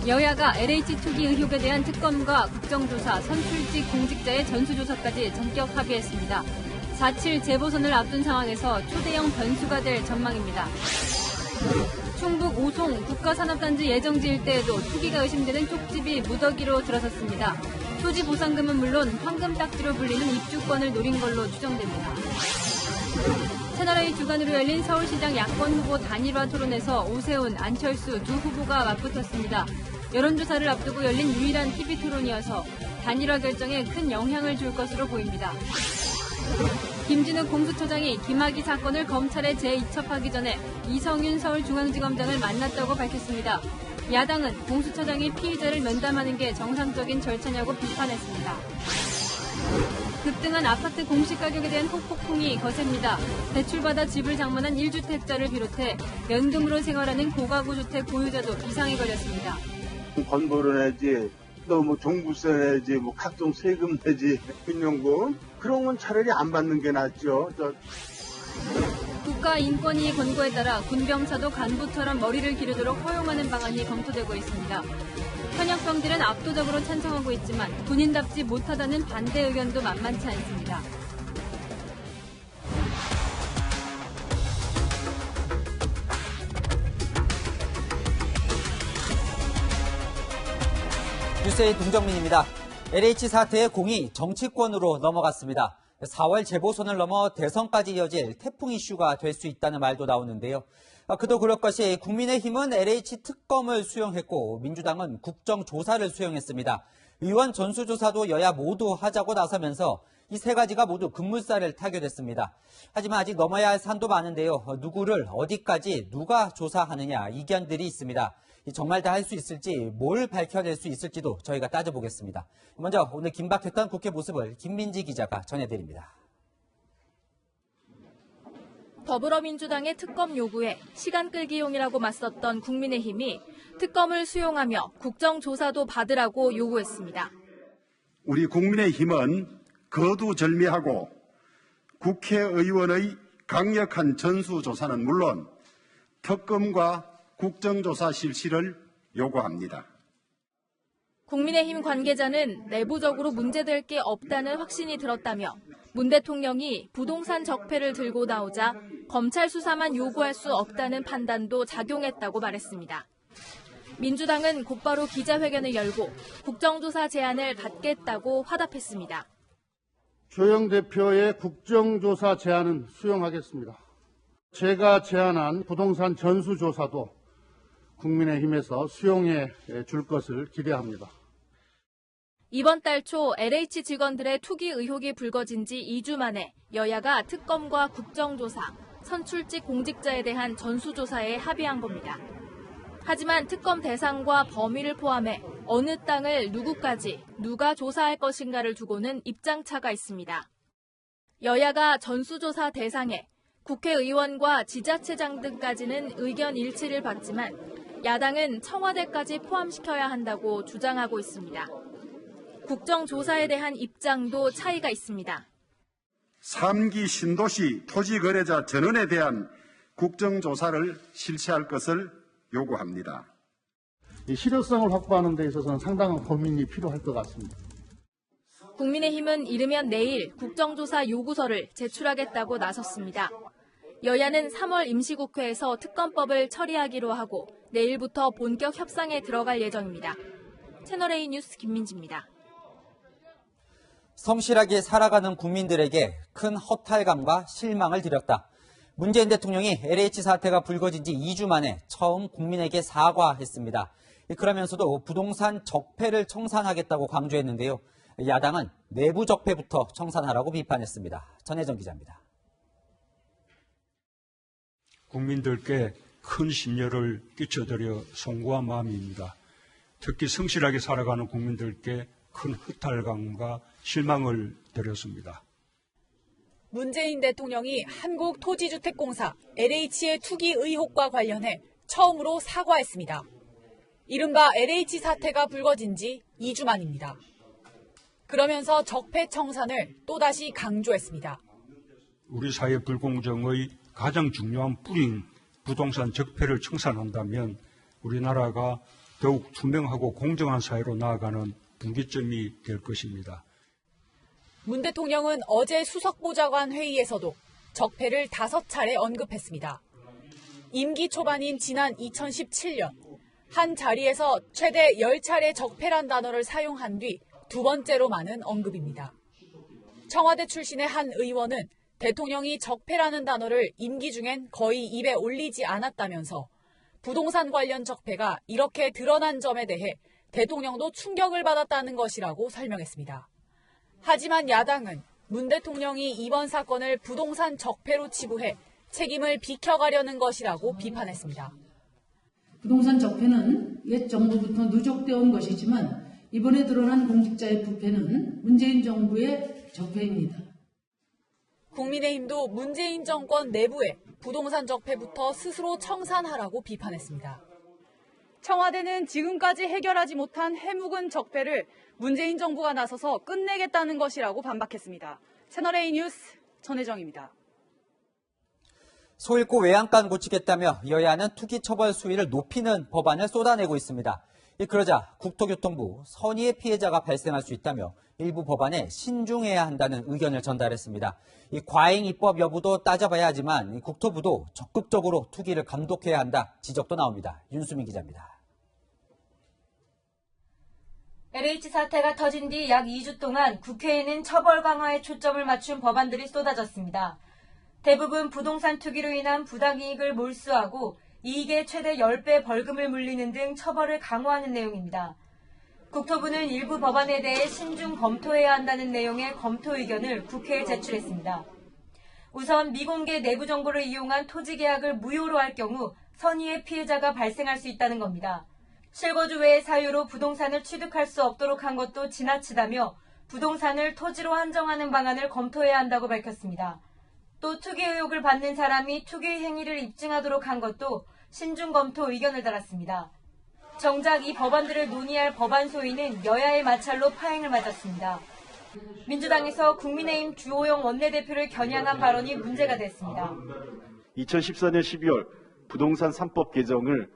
여야가 LH 투기 의혹에 대한 특검과 국정조사, 선출직 공직자의 전수조사까지 전격 합의했습니다. 4.7 재보선을 앞둔 상황에서 초대형 변수가 될 전망입니다. 충북 오송 국가산업단지 예정지 일대에도 투기가 의심되는 쪽집이 무더기로 들어섰습니다. 토지 보상금은 물론 황금 딱지로 불리는 입주권을 노린 걸로 추정됩니다. 채널A 주관으로 열린 서울시장 야권 후보 단일화 토론에서 오세훈, 안철수 두 후보가 맞붙었습니다. 여론조사를 앞두고 열린 유일한 TV 토론이어서 단일화 결정에 큰 영향을 줄 것으로 보입니다. 김진욱 공수처장이 김학의 사건을 검찰에 재이첩하기 전에 이성윤 서울중앙지검장을 만났다고 밝혔습니다. 야당은 공수처장이 피의자를 면담하는 게 정상적인 절차냐고 비판했습니다. 급등한 아파트 공시가격에 대한 폭풍이 거셉니다. 대출받아 집을 장만한 1주택자를 비롯해 연금으로 생활하는 고가구 주택 보유자도 비상에 걸렸습니다. 건보를 내지, 또 뭐 종부세 내지, 뭐 각종 세금 내지, 금융금 그런 건 차라리 안 받는 게 낫죠. 국가인권위 권고에 따라 군병사도 간부처럼 머리를 기르도록 허용하는 방안이 검토되고 있습니다. 현역병들은 압도적으로 찬성하고 있지만 군인답지 못하다는 반대 의견도 만만치 않습니다. 뉴스의 동정민입니다. LH 사태의 공이 정치권으로 넘어갔습니다. 4월 재보선을 넘어 대선까지 이어질 태풍 이슈가 될 수 있다는 말도 나오는데요. 그도 그럴 것이 국민의힘은 LH 특검을 수용했고 민주당은 국정조사를 수용했습니다. 의원 전수조사도 여야 모두 하자고 나서면서 이 세 가지가 모두 급물살을 타게 됐습니다. 하지만 아직 넘어야 할 산도 많은데요. 누구를 어디까지 누가 조사하느냐 이견들이 있습니다. 정말 다 할 수 있을지 뭘 밝혀낼 수 있을지도 저희가 따져보겠습니다. 먼저 오늘 긴박했던 국회 모습을 김민지 기자가 전해드립니다. 더불어민주당의 특검 요구에 시간 끌기용이라고 맞섰던 국민의힘이 특검을 수용하며 국정조사도 받으라고 요구했습니다. 우리 국민의힘은 거두절미하고 국회의원의 강력한 전수조사는 물론 특검과 국정조사 실시를 요구합니다. 국민의힘 관계자는 내부적으로 문제될 게 없다는 확신이 들었다며 문 대통령이 부동산 적폐를 들고 나오자 검찰 수사만 요구할 수 없다는 판단도 작용했다고 말했습니다. 민주당은 곧바로 기자회견을 열고 국정조사 제안을 받겠다고 화답했습니다. 조영 대표의 국정조사 제안은 수용하겠습니다. 제가 제안한 부동산 전수조사도 국민의힘에서 수용해 줄 것을 기대합니다. 이번 달 초 LH 직원들의 투기 의혹이 불거진 지 2주 만에 여야가 특검과 국정조사, 선출직 공직자에 대한 전수조사에 합의한 겁니다. 하지만 특검 대상과 범위를 포함해 어느 땅을 누구까지 누가 조사할 것인가를 두고는 입장차가 있습니다. 여야가 전수조사 대상에 국회의원과 지자체장 등까지는 의견 일치를 받지만 야당은 청와대까지 포함시켜야 한다고 주장하고 있습니다. 국정조사에 대한 입장도 차이가 있습니다. 3기 신도시 토지거래자 전원에 대한 국정조사를 실시할 것을 요구합니다. 이 실효성을 확보하는 데 있어서는 상당한 고민이 필요할 것 같습니다. 국민의힘은 이르면 내일 국정조사 요구서를 제출하겠다고 나섰습니다. 여야는 3월 임시국회에서 특검법을 처리하기로 하고 내일부터 본격 협상에 들어갈 예정입니다. 채널A 뉴스 김민지입니다. 성실하게 살아가는 국민들에게 큰 허탈감과 실망을 드렸다. 문재인 대통령이 LH 사태가 불거진 지 2주 만에 처음 국민에게 사과했습니다. 그러면서도 부동산 적폐를 청산하겠다고 강조했는데요. 야당은 내부 적폐부터 청산하라고 비판했습니다. 전혜정 기자입니다. 국민들께 큰 심려를 끼쳐드려 송구한 마음입니다. 특히 성실하게 살아가는 국민들께 큰 허탈감과 실망을 드렸습니다. 문재인 대통령이 한국토지주택공사 LH의 투기 의혹과 관련해 처음으로 사과했습니다. 이른바 LH 사태가 불거진 지 2주 만입니다. 그러면서 적폐 청산을 또다시 강조했습니다. 우리 사회 불공정의 가장 중요한 뿌리인 부동산 적폐를 청산한다면 우리나라가 더욱 투명하고 공정한 사회로 나아가는 분기점이 될 것입니다. 문 대통령은 어제 수석보좌관 회의에서도 적폐를 5차례 언급했습니다. 임기 초반인 지난 2017년 한 자리에서 최대 10차례 적폐란 단어를 사용한 뒤 두 번째로 많은 언급입니다. 청와대 출신의 한 의원은 대통령이 적폐라는 단어를 임기 중엔 거의 입에 올리지 않았다면서 부동산 관련 적폐가 이렇게 드러난 점에 대해 대통령도 충격을 받았다는 것이라고 설명했습니다. 하지만 야당은 문 대통령이 이번 사건을 부동산 적폐로 치부해 책임을 비켜가려는 것이라고 비판했습니다. 부동산 적폐는 옛 정부부터 누적되어 온 것이지만 이번에 드러난 공직자의 부패는 문재인 정부의 적폐입니다. 국민의힘도 문재인 정권 내부에 부동산 적폐부터 스스로 청산하라고 비판했습니다. 청와대는 지금까지 해결하지 못한 해묵은 적폐를 문재인 정부가 나서서 끝내겠다는 것이라고 반박했습니다. 채널A 뉴스 전혜정입니다. 소 잃고 외양간 고치겠다며 여야는 투기 처벌 수위를 높이는 법안을 쏟아내고 있습니다. 그러자 국토교통부 선의의 피해자가 발생할 수 있다며 일부 법안에 신중해야 한다는 의견을 전달했습니다. 이 과잉 입법 여부도 따져봐야 하지만 국토부도 적극적으로 투기를 감독해야 한다 지적도 나옵니다. 윤수민 기자입니다. LH 사태가 터진 뒤 약 2주 동안 국회에는 처벌 강화에 초점을 맞춘 법안들이 쏟아졌습니다. 대부분 부동산 투기로 인한 부당이익을 몰수하고 이익의 최대 10배 벌금을 물리는 등 처벌을 강화하는 내용입니다. 국토부는 일부 법안에 대해 신중 검토해야 한다는 내용의 검토 의견을 국회에 제출했습니다. 우선 미공개 내부 정보를 이용한 토지 계약을 무효로 할 경우 선의의 피해자가 발생할 수 있다는 겁니다. 실거주 외의 사유로 부동산을 취득할 수 없도록 한 것도 지나치다며 부동산을 토지로 한정하는 방안을 검토해야 한다고 밝혔습니다. 또 투기 의혹을 받는 사람이 투기 행위를 입증하도록 한 것도 신중 검토 의견을 달았습니다. 정작 이 법안들을 논의할 법안 소위는 여야의 마찰로 파행을 맞았습니다. 민주당에서 국민의힘 주호영 원내대표를 겨냥한 발언이 문제가 됐습니다. 2014년 12월 부동산 3법 개정을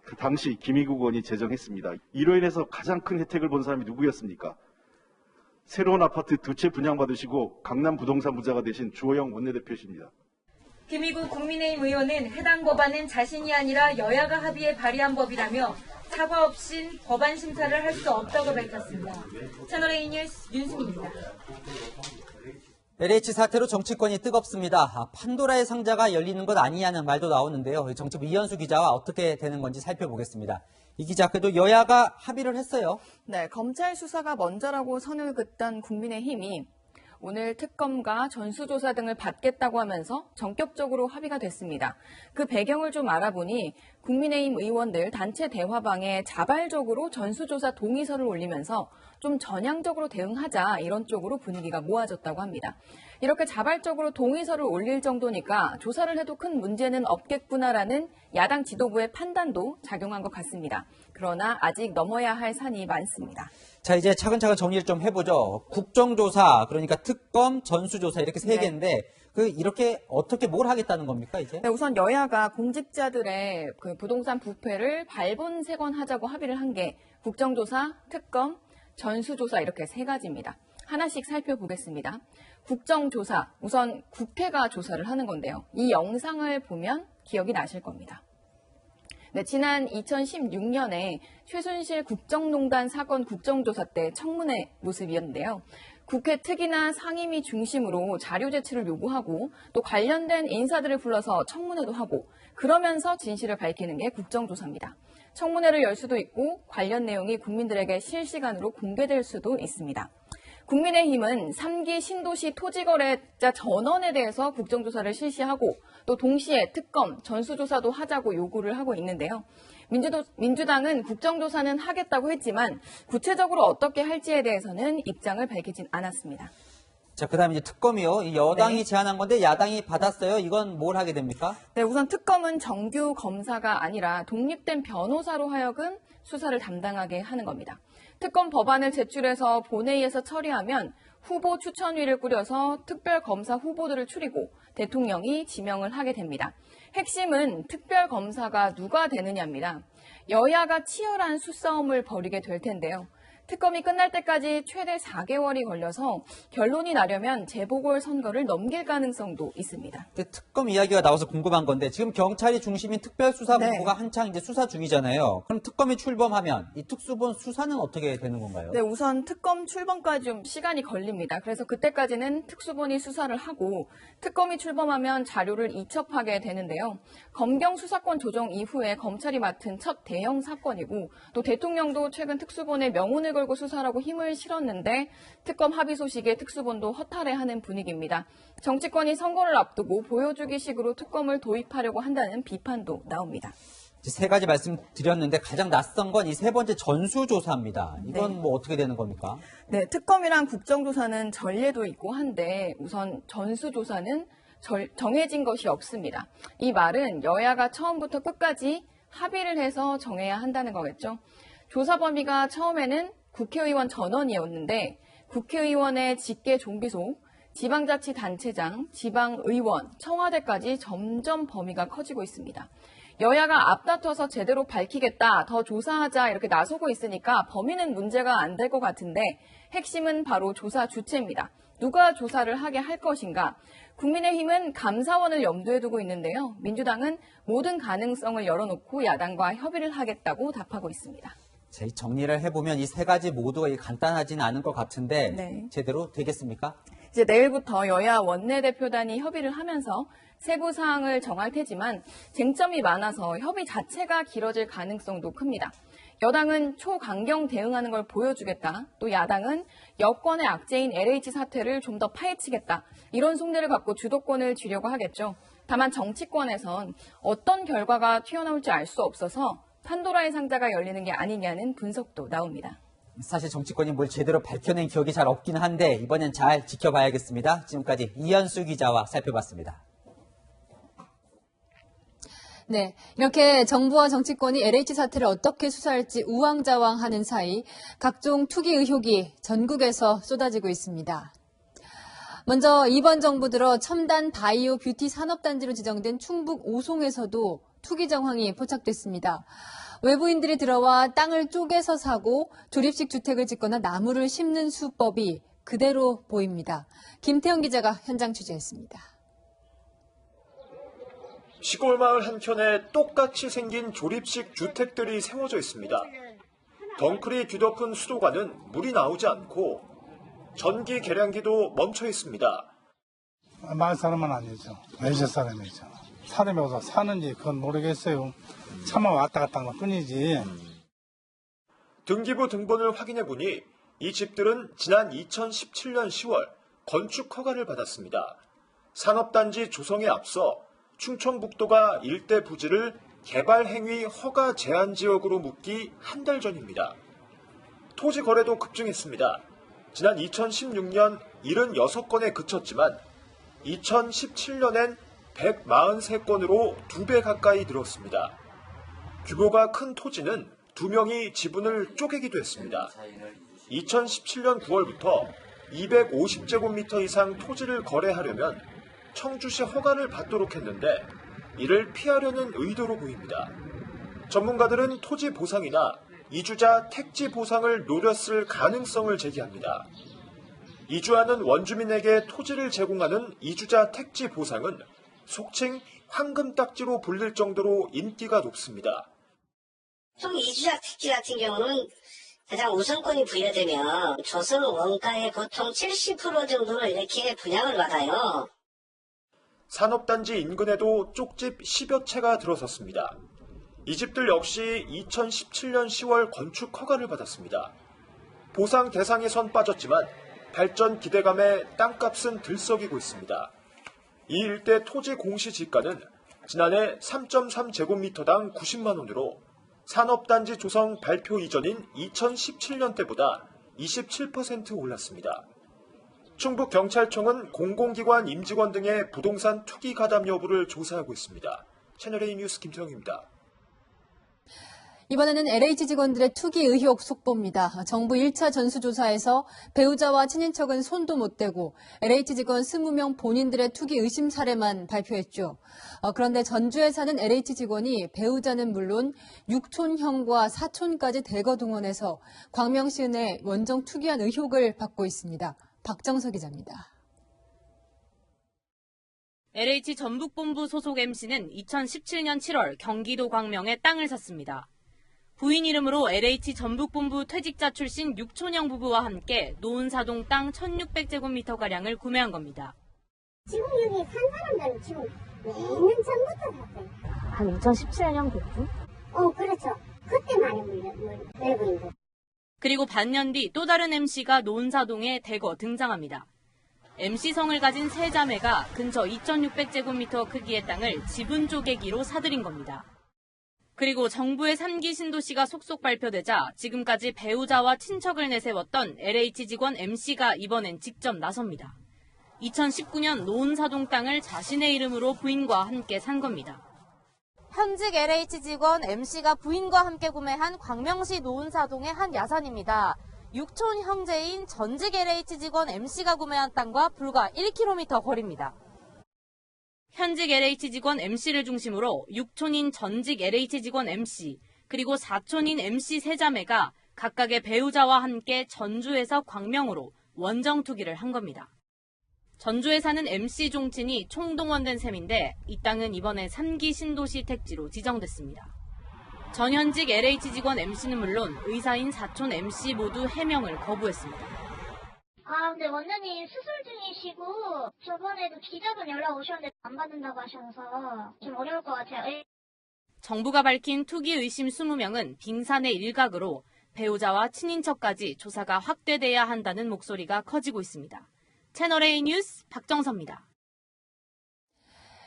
그 당시 김의국 의원이 제정했습니다. 이로 인해서 가장 큰 혜택을 본 사람이 누구였습니까? 새로운 아파트 2채 분양받으시고 강남 부동산 부자가 되신 주호영 원내대표십니다. 김의국 국민의힘 의원은 해당 법안은 자신이 아니라 여야가 합의해 발의한 법이라며 사과 없인 법안 심사를 할 수 없다고 밝혔습니다. 채널A 뉴스 윤수민입니다. LH 사태로 정치권이 뜨겁습니다. 판도라의 상자가 열리는 것 아니냐는 말도 나오는데요. 정치부 이현수 기자와 어떻게 되는 건지 살펴보겠습니다. 이 기자, 그래도 여야가 합의를 했어요. 네, 검찰 수사가 먼저라고 선을 긋던 국민의힘이 오늘 특검과 전수조사 등을 받겠다고 하면서 전격적으로 합의가 됐습니다. 그 배경을 좀 알아보니 국민의힘 의원들 단체 대화방에 자발적으로 전수조사 동의서를 올리면서 좀 전향적으로 대응하자 이런 쪽으로 분위기가 모아졌다고 합니다. 이렇게 자발적으로 동의서를 올릴 정도니까 조사를 해도 큰 문제는 없겠구나라는 야당 지도부의 판단도 작용한 것 같습니다. 그러나 아직 넘어야 할 산이 많습니다. 자, 이제 차근차근 정리를 좀 해보죠. 국정조사, 그러니까 특검, 전수조사 이렇게 세 개인데 이렇게 어떻게 뭘 하겠다는 겁니까, 이제? 네, 우선 여야가 공직자들의 그 부동산 부패를 발본색원하자고 합의를 한 게 국정조사, 특검, 전수조사 이렇게 세 가지입니다. 하나씩 살펴보겠습니다. 국정조사, 우선 국회가 조사를 하는 건데요. 이 영상을 보면 기억이 나실 겁니다. 네, 지난 2016년에 최순실 국정농단 사건 국정조사 때 청문회 모습이었는데요. 국회 특위나 상임위 중심으로 자료 제출을 요구하고 또 관련된 인사들을 불러서 청문회도 하고 그러면서 진실을 밝히는 게 국정조사입니다. 청문회를 열 수도 있고 관련 내용이 국민들에게 실시간으로 공개될 수도 있습니다. 국민의힘은 3기 신도시 토지거래자 전원에 대해서 국정조사를 실시하고 또 동시에 특검, 전수조사도 하자고 요구를 하고 있는데요. 민주당은 국정조사는 하겠다고 했지만 구체적으로 어떻게 할지에 대해서는 입장을 밝히진 않았습니다. 자, 그 다음에 이제 특검이요. 여당이 네. 제안한 건데 야당이 받았어요. 이건 뭘 하게 됩니까? 네, 우선 특검은 정규 검사가 아니라 독립된 변호사로 하여금 수사를 담당하게 하는 겁니다. 특검 법안을 제출해서 본회의에서 처리하면 후보 추천위를 꾸려서 특별검사 후보들을 추리고 대통령이 지명을 하게 됩니다. 핵심은 특별검사가 누가 되느냐입니다. 여야가 치열한 수싸움을 벌이게 될 텐데요. 특검이 끝날 때까지 최대 4개월이 걸려서 결론이 나려면 재보궐선거를 넘길 가능성도 있습니다. 근데 특검 이야기가 나와서 궁금한 건데 지금 경찰이 중심인 특별수사본부가 네. 한창 이제 수사 중이잖아요. 그럼 특검이 출범하면 이 특수본 수사는 어떻게 되는 건가요? 네, 우선 특검 출범까지 좀 시간이 걸립니다. 그래서 그때까지는 특수본이 수사를 하고 특검이 출범하면 자료를 이첩하게 되는데요. 검경 수사권 조정 이후에 검찰이 맡은 첫 대형 사건이고 또 대통령도 최근 특수본의 명운을 걸고 수사라고 힘을 실었는데 특검 합의 소식에 특수본도 허탈해하는 분위기입니다. 정치권이 선거를 앞두고 보여주기식으로 특검을 도입하려고 한다는 비판도 나옵니다. 세 가지 말씀드렸는데 가장 낯선 건 이 세 번째 전수조사입니다. 이건 뭐 어떻게 되는 겁니까? 네, 특검이랑 국정조사는 전례도 있고 한데 우선 전수조사는 정해진 것이 없습니다. 이 말은 여야가 처음부터 끝까지 합의를 해서 정해야 한다는 거겠죠. 조사 범위가 처음에는 국회의원 전원이었는데 국회의원의 직계 종비소, 지방자치단체장, 지방의원, 청와대까지 점점 범위가 커지고 있습니다. 여야가 앞다퉈서 제대로 밝히겠다, 더 조사하자 이렇게 나서고 있으니까 범위는 문제가 안 될 것 같은데 핵심은 바로 조사 주체입니다. 누가 조사를 하게 할 것인가? 국민의힘은 감사원을 염두에 두고 있는데요. 민주당은 모든 가능성을 열어놓고 야당과 협의를 하겠다고 답하고 있습니다. 정리를 해보면 이 세 가지 모두가 간단하지는 않은 것 같은데 네. 제대로 되겠습니까? 이제 내일부터 여야 원내대표단이 협의를 하면서 세부 사항을 정할 테지만 쟁점이 많아서 협의 자체가 길어질 가능성도 큽니다. 여당은 초강경 대응하는 걸 보여주겠다. 또 야당은 여권의 악재인 LH 사태를 좀 더 파헤치겠다. 이런 속내를 갖고 주도권을 쥐려고 하겠죠. 다만 정치권에선 어떤 결과가 튀어나올지 알 수 없어서 판도라의 상자가 열리는 게 아니냐는 분석도 나옵니다. 사실 정치권이 뭘 제대로 밝혀낸 기억이 잘 없긴 한데 이번엔 잘 지켜봐야겠습니다. 지금까지 이현수 기자와 살펴봤습니다. 네, 이렇게 정부와 정치권이 LH 사태를 어떻게 수사할지 우왕좌왕하는 사이 각종 투기 의혹이 전국에서 쏟아지고 있습니다. 먼저 이번 정부 들어 첨단 바이오 뷰티 산업단지로 지정된 충북 오송에서도 투기 정황이 포착됐습니다. 외부인들이 들어와 땅을 쪼개서 사고 조립식 주택을 짓거나 나무를 심는 수법이 그대로 보입니다. 김태형 기자가 현장 취재했습니다. 시골 마을 한켠에 똑같이 생긴 조립식 주택들이 세워져 있습니다. 덩크리 뒤덮은 수도관은 물이 나오지 않고 전기 계량기도 멈춰 있습니다. 마을 사람은 아니죠. 외지 사람이죠. 사람이 어디서 사는지 그건 모르겠어요. 차만 왔다 갔다 한 것 뿐이지. 등기부 등본을 확인해 보니 이 집들은 지난 2017년 10월 건축 허가를 받았습니다. 산업단지 조성에 앞서 충청북도가 일대 부지를 개발행위 허가 제한 지역으로 묶기 한 달 전입니다. 토지 거래도 급증했습니다. 지난 2016년 76건에 그쳤지만 2017년엔 143건으로 2배 가까이 늘었습니다. 규모가 큰 토지는 2명이 지분을 쪼개기도 했습니다. 2017년 9월부터 250제곱미터 이상 토지를 거래하려면 청주시 허가를 받도록 했는데 이를 피하려는 의도로 보입니다. 전문가들은 토지 보상이나 이주자 택지 보상을 노렸을 가능성을 제기합니다. 이주하는 원주민에게 토지를 제공하는 이주자 택지 보상은 속칭 황금딱지로 불릴 정도로 인기가 높습니다. 총 이주자 택지 같은 경우는 가장 우선권이 부여되면 조성 원가의 보통 70% 정도를 이렇게 분양을 받아요. 산업단지 인근에도 쪽집 10여 채가 들어섰습니다. 이 집들 역시 2017년 10월 건축 허가를 받았습니다. 보상 대상에선 빠졌지만 발전 기대감에 땅값은 들썩이고 있습니다. 이 일대 토지 공시지가는 지난해 3.3제곱미터당 90만 원으로 산업단지 조성 발표 이전인 2017년 때보다 27% 올랐습니다. 충북경찰청은 공공기관 임직원 등의 부동산 투기 가담 여부를 조사하고 있습니다. 채널A 뉴스 김태형입니다. 이번에는 LH 직원들의 투기 의혹 속보입니다. 정부 1차 전수조사에서 배우자와 친인척은 손도 못 대고 LH 직원 20명 본인들의 투기 의심 사례만 발표했죠. 그런데 전주에 사는 LH 직원이 배우자는 물론 육촌형과 사촌까지 대거 동원해서 광명시은혜 원정 투기한 의혹을 받고 있습니다. 박정석 기자입니다. LH 전북본부 소속 MC는 2017년 7월 경기도 광명에 땅을 샀습니다. 부인 이름으로 LH 전북본부 퇴직자 출신 육촌형 부부와 함께 노은사동 땅 1,600제곱미터가량을 구매한 겁니다. 지금 여기 산 사람들은 지금 몇 년 전부터 샀어요. 한 2017년부터? 그렇죠. 그때 많이 외부인들. 그리고 반년 뒤 또 다른 MC가 노은사동에 대거 등장합니다. MC성을 가진 세 자매가 근처 2,600제곱미터 크기의 땅을 지분 쪼개기로 사들인 겁니다. 그리고 정부의 3기 신도시가 속속 발표되자 지금까지 배우자와 친척을 내세웠던 LH 직원 MC가 이번엔 직접 나섭니다. 2019년 노은사동 땅을 자신의 이름으로 부인과 함께 산 겁니다. 현직 LH 직원 MC가 부인과 함께 구매한 광명시 노은사동의 한 야산입니다. 육촌 형제인 전직 LH 직원 MC가 구매한 땅과 불과 1km 거리입니다. 현직 LH 직원 MC를 중심으로 육촌인 전직 LH 직원 MC, 그리고 사촌인 MC 세 자매가 각각의 배우자와 함께 전주에서 광명으로 원정 투기를 한 겁니다. 전주에 사는 MC 종친이 총동원된 셈인데 이 땅은 이번에 3기 신도시 택지로 지정됐습니다. 전현직 LH 직원 MC는 물론 의사인 사촌 MC 모두 해명을 거부했습니다. 근데 원장님 수술 중이시고 저번에도 기자분 연락 오셨는데 안 받는다고 하셔서 좀 어려울 것 같아요. 정부가 밝힌 투기 의심 20명은 빙산의 일각으로 배우자와 친인척까지 조사가 확대돼야 한다는 목소리가 커지고 있습니다. 채널A 뉴스 박정서입니다.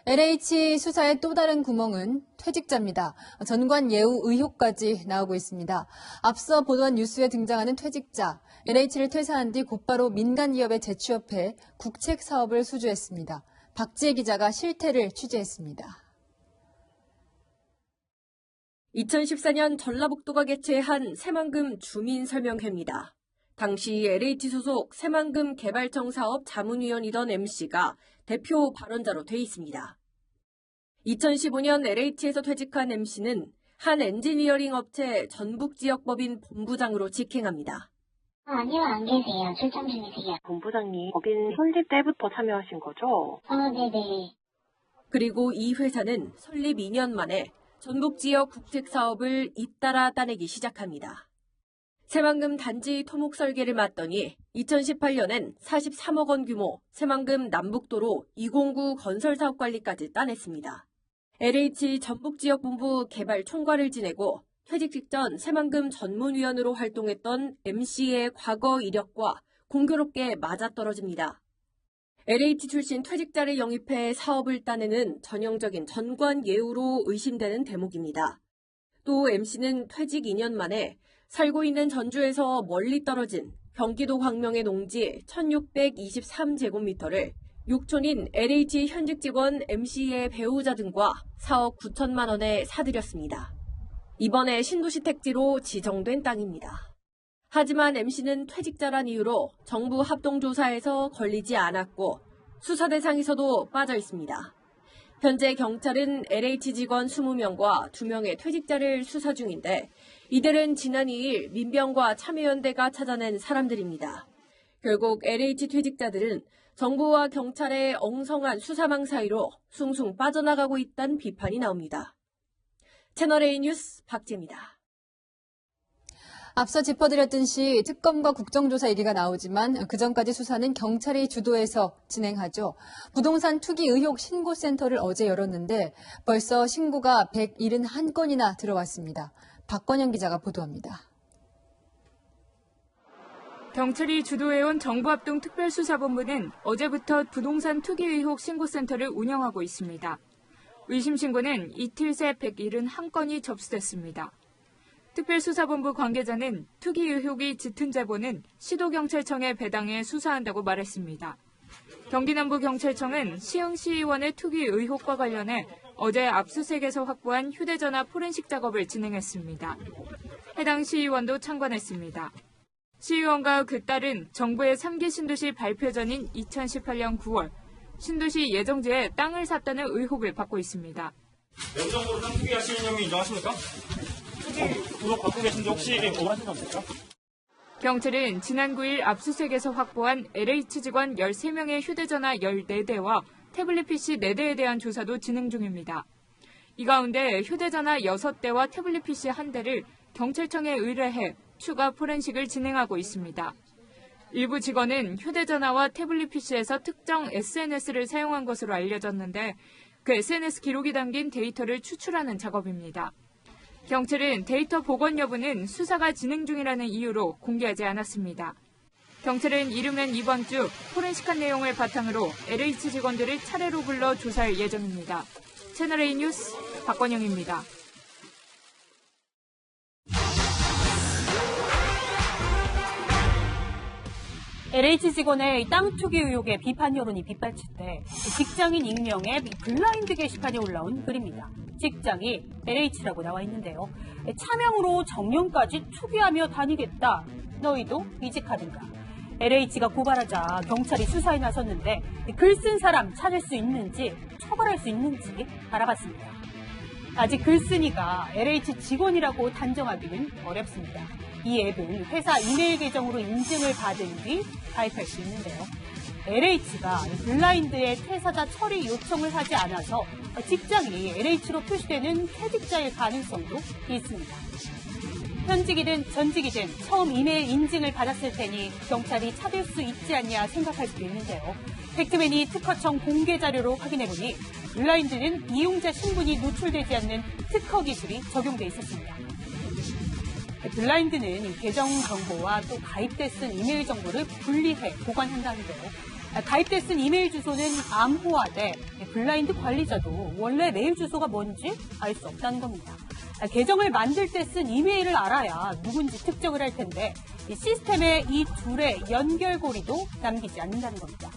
LH 수사의 또 다른 구멍은 퇴직자입니다. 전관 예우 의혹까지 나오고 있습니다. 앞서 보도한 뉴스에 등장하는 퇴직자, LH를 퇴사한 뒤 곧바로 민간 기업에 재취업해 국책 사업을 수주했습니다. 박지혜 기자가 실태를 취재했습니다. 2014년 전라북도가 개최한 새만금 주민설명회입니다. 당시 LH 소속 새만금 개발청 사업 자문위원이던 MC가 대표 발언자로 돼 있습니다. 2015년 LH에서 퇴직한 MC는 한 엔지니어링 업체 전북지역법인 본부장으로 직행합니다. 아니요, 안 계세요. 출장 중이세요. 본부장님, 법인 설립 때부터 참여하신 거죠? 네네. 그리고 이 회사는 설립 2년 만에 전북지역 국책 사업을 잇따라 따내기 시작합니다. 새만금 단지 토목 설계를 맡더니 2018년엔 43억 원 규모 새만금 남북도로 209 건설 사업 관리까지 따냈습니다. LH 전북지역본부 개발 총괄을 지내고 퇴직 직전 새만금 전문위원으로 활동했던 MC의 과거 이력과 공교롭게 맞아떨어집니다. LH 출신 퇴직자를 영입해 사업을 따내는 전형적인 전관 예우로 의심되는 대목입니다. 또 MC는 퇴직 2년 만에 살고 있는 전주에서 멀리 떨어진 경기도 광명의 농지 1,623제곱미터를 육촌인 LH 현직 직원 MC의 배우자 등과 4억 9천만 원에 사들였습니다. 이번에 신도시 택지로 지정된 땅입니다. 하지만 MC는 퇴직자란 이유로 정부 합동조사에서 걸리지 않았고 수사 대상에서도 빠져 있습니다. 현재 경찰은 LH 직원 20명과 2명의 퇴직자를 수사 중인데 이들은 지난 2일 민병과 참여연대가 찾아낸 사람들입니다. 결국 LH 퇴직자들은 정부와 경찰의 엉성한 수사망 사이로 숭숭 빠져나가고 있다는 비판이 나옵니다. 채널A 뉴스 박재입니다. 앞서 짚어드렸듯이 특검과 국정조사 얘기가 나오지만 그전까지 수사는 경찰이 주도해서 진행하죠. 부동산 투기 의혹 신고센터를 어제 열었는데 벌써 신고가 171건이나 들어왔습니다. 박건영 기자가 보도합니다. 경찰이 주도해온 정부합동특별수사본부는 어제부터 부동산 투기 의혹 신고센터를 운영하고 있습니다. 의심 신고는 이틀 새 171건이 접수됐습니다. 특별수사본부 관계자는 투기 의혹이 짙은 제보는 시도경찰청에 배당해 수사한다고 말했습니다. 경기남부경찰청은 시흥시의원의 투기 의혹과 관련해 어제 압수수색에서 확보한 휴대전화 포렌식 작업을 진행했습니다. 해당 시의원도 참관했습니다. 시의원과 그 딸은 정부의 3기 신도시 발표 전인 2018년 9월 신도시 예정지에 땅을 샀다는 의혹을 받고 있습니다. 내부적으로 땅 투기하시는 혐의 인정하십니까? 투기 구독 받고 계신지 혹시 억울하신 점 없습니까? 경찰은 지난 9일 압수수색에서 확보한 LH 직원 13명의 휴대전화 14대와 태블릿 PC 4대에 대한 조사도 진행 중입니다. 이 가운데 휴대전화 6대와 태블릿 PC 1대를 경찰청에 의뢰해 추가 포렌식을 진행하고 있습니다. 일부 직원은 휴대전화와 태블릿 PC에서 특정 SNS를 사용한 것으로 알려졌는데 그 SNS 기록이 담긴 데이터를 추출하는 작업입니다. 경찰은 데이터 복원 여부는 수사가 진행 중이라는 이유로 공개하지 않았습니다. 경찰은 이르면 이번 주 포렌식한 내용을 바탕으로 LH 직원들을 차례로 불러 조사할 예정입니다. 채널A 뉴스 박건영입니다. LH 직원의 땅 투기 의혹에 비판 여론이 빗발칠 때 직장인 익명의 블라인드 게시판에 올라온 글입니다. 직장이 LH라고 나와 있는데요. 차명으로 정년까지 투기하며 다니겠다. 너희도 이직하든가. LH가 고발하자 경찰이 수사에 나섰는데 글 쓴 사람 찾을 수 있는지 처벌할 수 있는지 알아봤습니다. 아직 글쓴이가 LH 직원이라고 단정하기는 어렵습니다. 이 앱은 회사 이메일 계정으로 인증을 받은 뒤 가입할 수 있는데요. LH가 블라인드에 퇴사자 처리 요청을 하지 않아서 직장이 LH로 표시되는 퇴직자일 가능성도 있습니다. 현직이든 전직이든 처음 이메일 인증을 받았을 테니 경찰이 찾을 수 있지 않냐 생각할 수도 있는데요. 팩트맨이 특허청 공개 자료로 확인해보니 블라인드는 이용자 신분이 노출되지 않는 특허 기술이 적용돼 있었습니다. 블라인드는 계정 정보와 또 가입돼 쓴 이메일 정보를 분리해 보관한다는데요. 가입돼 쓴 이메일 주소는 암호화돼 블라인드 관리자도 원래 메일 주소가 뭔지 알 수 없다는 겁니다. 계정을 만들 때 쓴 이메일을 알아야 누군지 특정을 할 텐데 이 시스템에 이 둘의 연결고리도 남기지 않는다는 겁니다.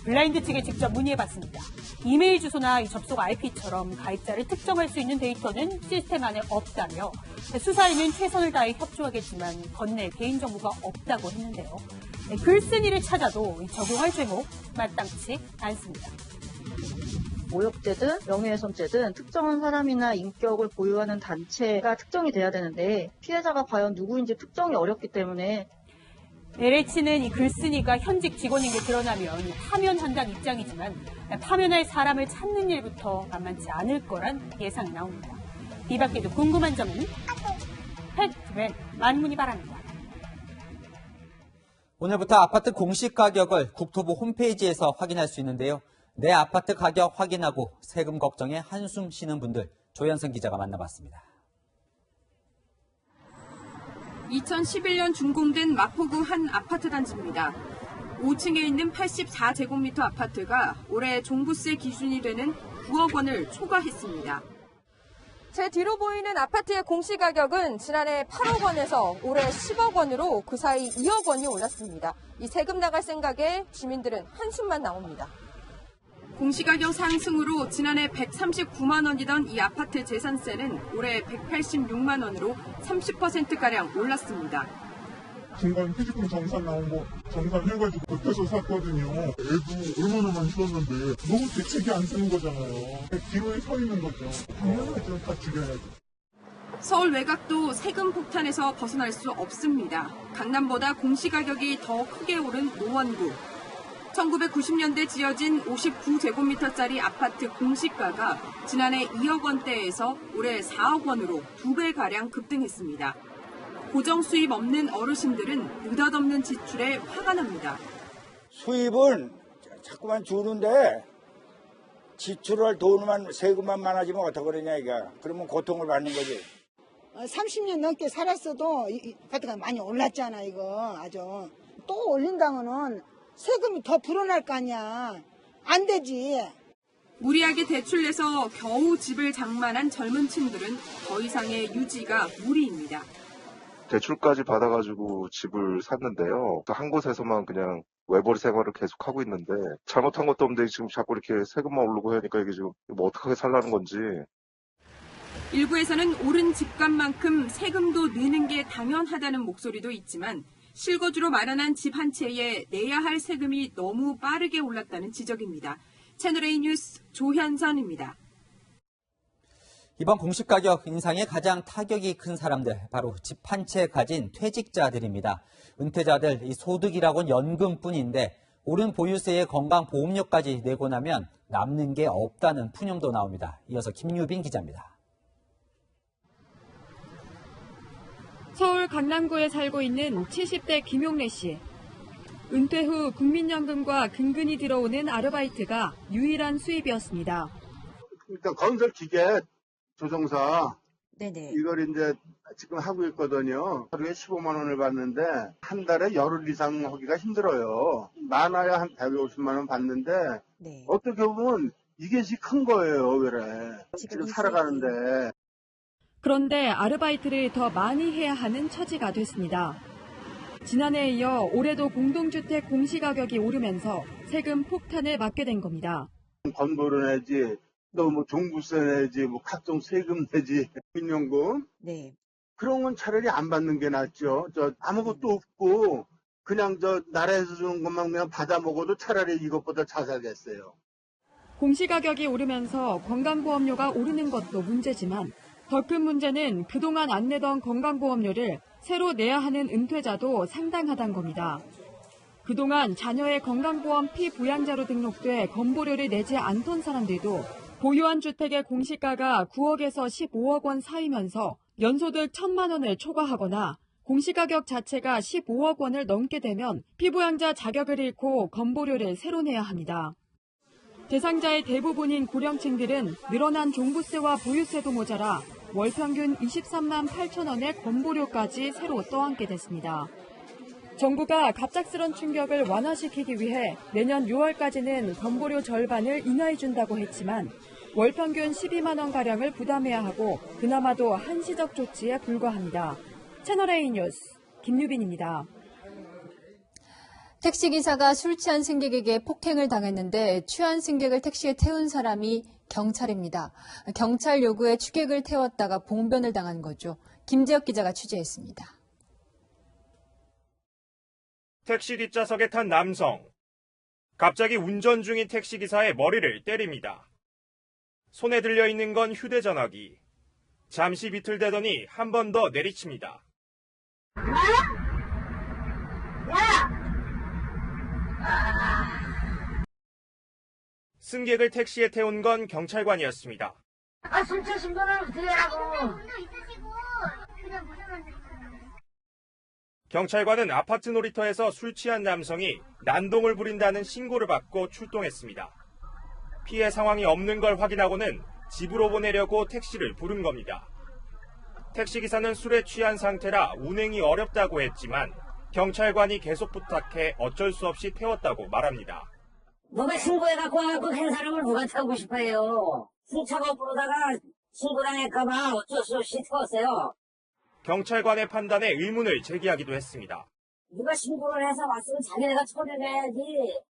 블라인드 측에 직접 문의해봤습니다. 이메일 주소나 접속 IP처럼 가입자를 특정할 수 있는 데이터는 시스템 안에 없다며 수사에는 최선을 다해 협조하겠지만 건넬 개인정보가 없다고 했는데요. 글쓴이를 찾아도 적용할 제목 마땅치 않습니다. 모욕죄든 명예훼손죄든 특정한 사람이나 인격을 보유하는 단체가 특정이 돼야 되는데 피해자가 과연 누구인지 특정이 어렵기 때문에 LH는 이 글쓴이가 현직 직원인 게 드러나면 파면한다는 입장이지만 파면할 사람을 찾는 일부터 만만치 않을 거란 예상이 나옵니다. 이 밖에도 궁금한 점은 팩트맨 만문이 바랍니다. 오늘부터 아파트 공시 가격을 국토부 홈페이지에서 확인할 수 있는데요. 내 아파트 가격 확인하고 세금 걱정에 한숨 쉬는 분들 조현선 기자가 만나봤습니다. 2011년 준공된 마포구 한 아파트 단지입니다. 5층에 있는 84제곱미터 아파트가 올해 종부세 기준이 되는 9억 원을 초과했습니다. 제 뒤로 보이는 아파트의 공시가격은 지난해 8억 원에서 올해 10억 원으로 그 사이 2억 원이 올랐습니다. 이 세금 나갈 생각에 주민들은 한숨만 나옵니다. 공시가격 상승으로 지난해 139만 원이던 이 아파트 재산세는 올해 186만 원으로 30%가량 올랐습니다. 중간 퇴직금 정산 나온 거 정산해가지고 급해서 샀거든요. 애도 얼마나 많이 썼는데 너무 대책이 안 쓰는 거잖아요. 기로에 서 있는 거죠. 당연하죠. 다 죽여야죠. 서울 외곽도 세금 폭탄에서 벗어날 수 없습니다. 강남보다 공시가격이 더 크게 오른 노원구. 1990년대 지어진 59제곱미터짜리 아파트 공시가가 지난해 2억 원대에서 올해 4억 원으로 2배가량 급등했습니다. 고정 수입 없는 어르신들은 느닷없는 지출에 화가 납니다. 수입은 자꾸만 주는데 지출할 돈만 세금만 많아지면 어떡하냐 이거. 그러면 고통을 받는 거지. 30년 넘게 살았어도 이 아파트가 많이 올랐잖아 이거 아주. 또 올린다면은 세금이 더 불어날 거 아니야. 안 되지. 무리하게 대출내서 겨우 집을 장만한 젊은 층들은 더 이상의 유지가 무리입니다. 대출까지 받아가지고 집을 샀는데요. 한 곳에서만 그냥 외벌이 생활을 계속하고 있는데 잘못한 것도 없는데 지금 자꾸 이렇게 세금만 오르고 하니까 이게 지금 뭐 어떻게 살라는 건지. 일부에서는 오른 집값만큼 세금도 내는 게 당연하다는 목소리도 있지만 실거주로 마련한 집 한 채에 내야 할 세금이 너무 빠르게 올랐다는 지적입니다. 채널A 뉴스 조현선입니다. 이번 공시가격 인상에 가장 타격이 큰 사람들, 바로 집 한 채 가진 퇴직자들입니다. 은퇴자들, 이 소득이라곤 연금뿐인데 오른 보유세에 건강보험료까지 내고 나면 남는 게 없다는 푸념도 나옵니다. 이어서 김유빈 기자입니다. 서울 강남구에 살고 있는 70대 김용래 씨. 은퇴 후 국민연금과 근근히 들어오는 아르바이트가 유일한 수입이었습니다. 일단 건설 기계 조종사 네네. 이걸 이제 지금 하고 있거든요. 하루에 15만 원을 받는데 한 달에 열흘 이상 하기가 힘들어요. 많아야 한 150만 원 받는데 네. 어떻게 보면 이게 제일 큰 거예요. 그래. 지금 살아가는데. 그런데 아르바이트를 더 많이 해야 하는 처지가 됐습니다. 지난해에 이어 올해도 공동주택 공시가격이 오르면서 세금 폭탄을 맞게 된 겁니다. 건보료 내지 또 뭐 종부세 내지 뭐 각종 세금 내지 민연금 네. 그런 건 차라리 안 받는 게 낫죠. 저 아무것도 없고 그냥 저 나라에서 주는 것만 그냥 받아 먹어도 차라리 이것보다 잘 살겠어요. 공시가격이 오르면서 건강보험료가 오르는 것도 문제지만 더 큰 문제는 그동안 안 내던 건강보험료를 새로 내야 하는 은퇴자도 상당하다는 겁니다. 그동안 자녀의 건강보험 피부양자로 등록돼 건보료를 내지 않던 사람들도 보유한 주택의 공시가가 9억에서 15억 원 사이면서 연소득 1,000만 원을 초과하거나 공시가격 자체가 15억 원을 넘게 되면 피부양자 자격을 잃고 건보료를 새로 내야 합니다. 대상자의 대부분인 고령층들은 늘어난 종부세와 보유세도 모자라 월 평균 23만 8천 원의 건보료까지 새로 떠안게 됐습니다. 정부가 갑작스런 충격을 완화시키기 위해 내년 6월까지는 건보료 절반을 인하해준다고 했지만 월 평균 12만 원가량을 부담해야 하고 그나마도 한시적 조치에 불과합니다. 채널A 뉴스 김유빈입니다. 택시기사가 술 취한 승객에게 폭행을 당했는데 취한 승객을 택시에 태운 사람이 경찰입니다. 경찰 요구에 취객을 태웠다가 봉변을 당한 거죠. 김재혁 기자가 취재했습니다. 택시 뒷좌석에 탄 남성. 갑자기 운전 중인 택시기사의 머리를 때립니다. 손에 들려있는 건 휴대전화기. 잠시 비틀대더니 한 번 더 내리칩니다. 승객을 택시에 태운 건 경찰관이었습니다. 술 취하신 분은 어떻게 하라고. 경찰관은 아파트 놀이터에서 술 취한 남성이 난동을 부린다는 신고를 받고 출동했습니다. 피해 상황이 없는 걸 확인하고는 집으로 보내려고 택시를 부른 겁니다. 택시기사는 술에 취한 상태라 운행이 어렵다고 했지만 경찰관이 계속 부탁해 어쩔 수 없이 태웠다고 말합니다. 너가 신고해갖고 한 사람을 누가 태우고 싶어요. 승차가 부르다가 신고당할까봐 어쩔 수 없이 태웠어요. 경찰관의 판단에 의문을 제기하기도 했습니다. 누가 신고를 해서 왔으면 자기네가 처리를 해야지.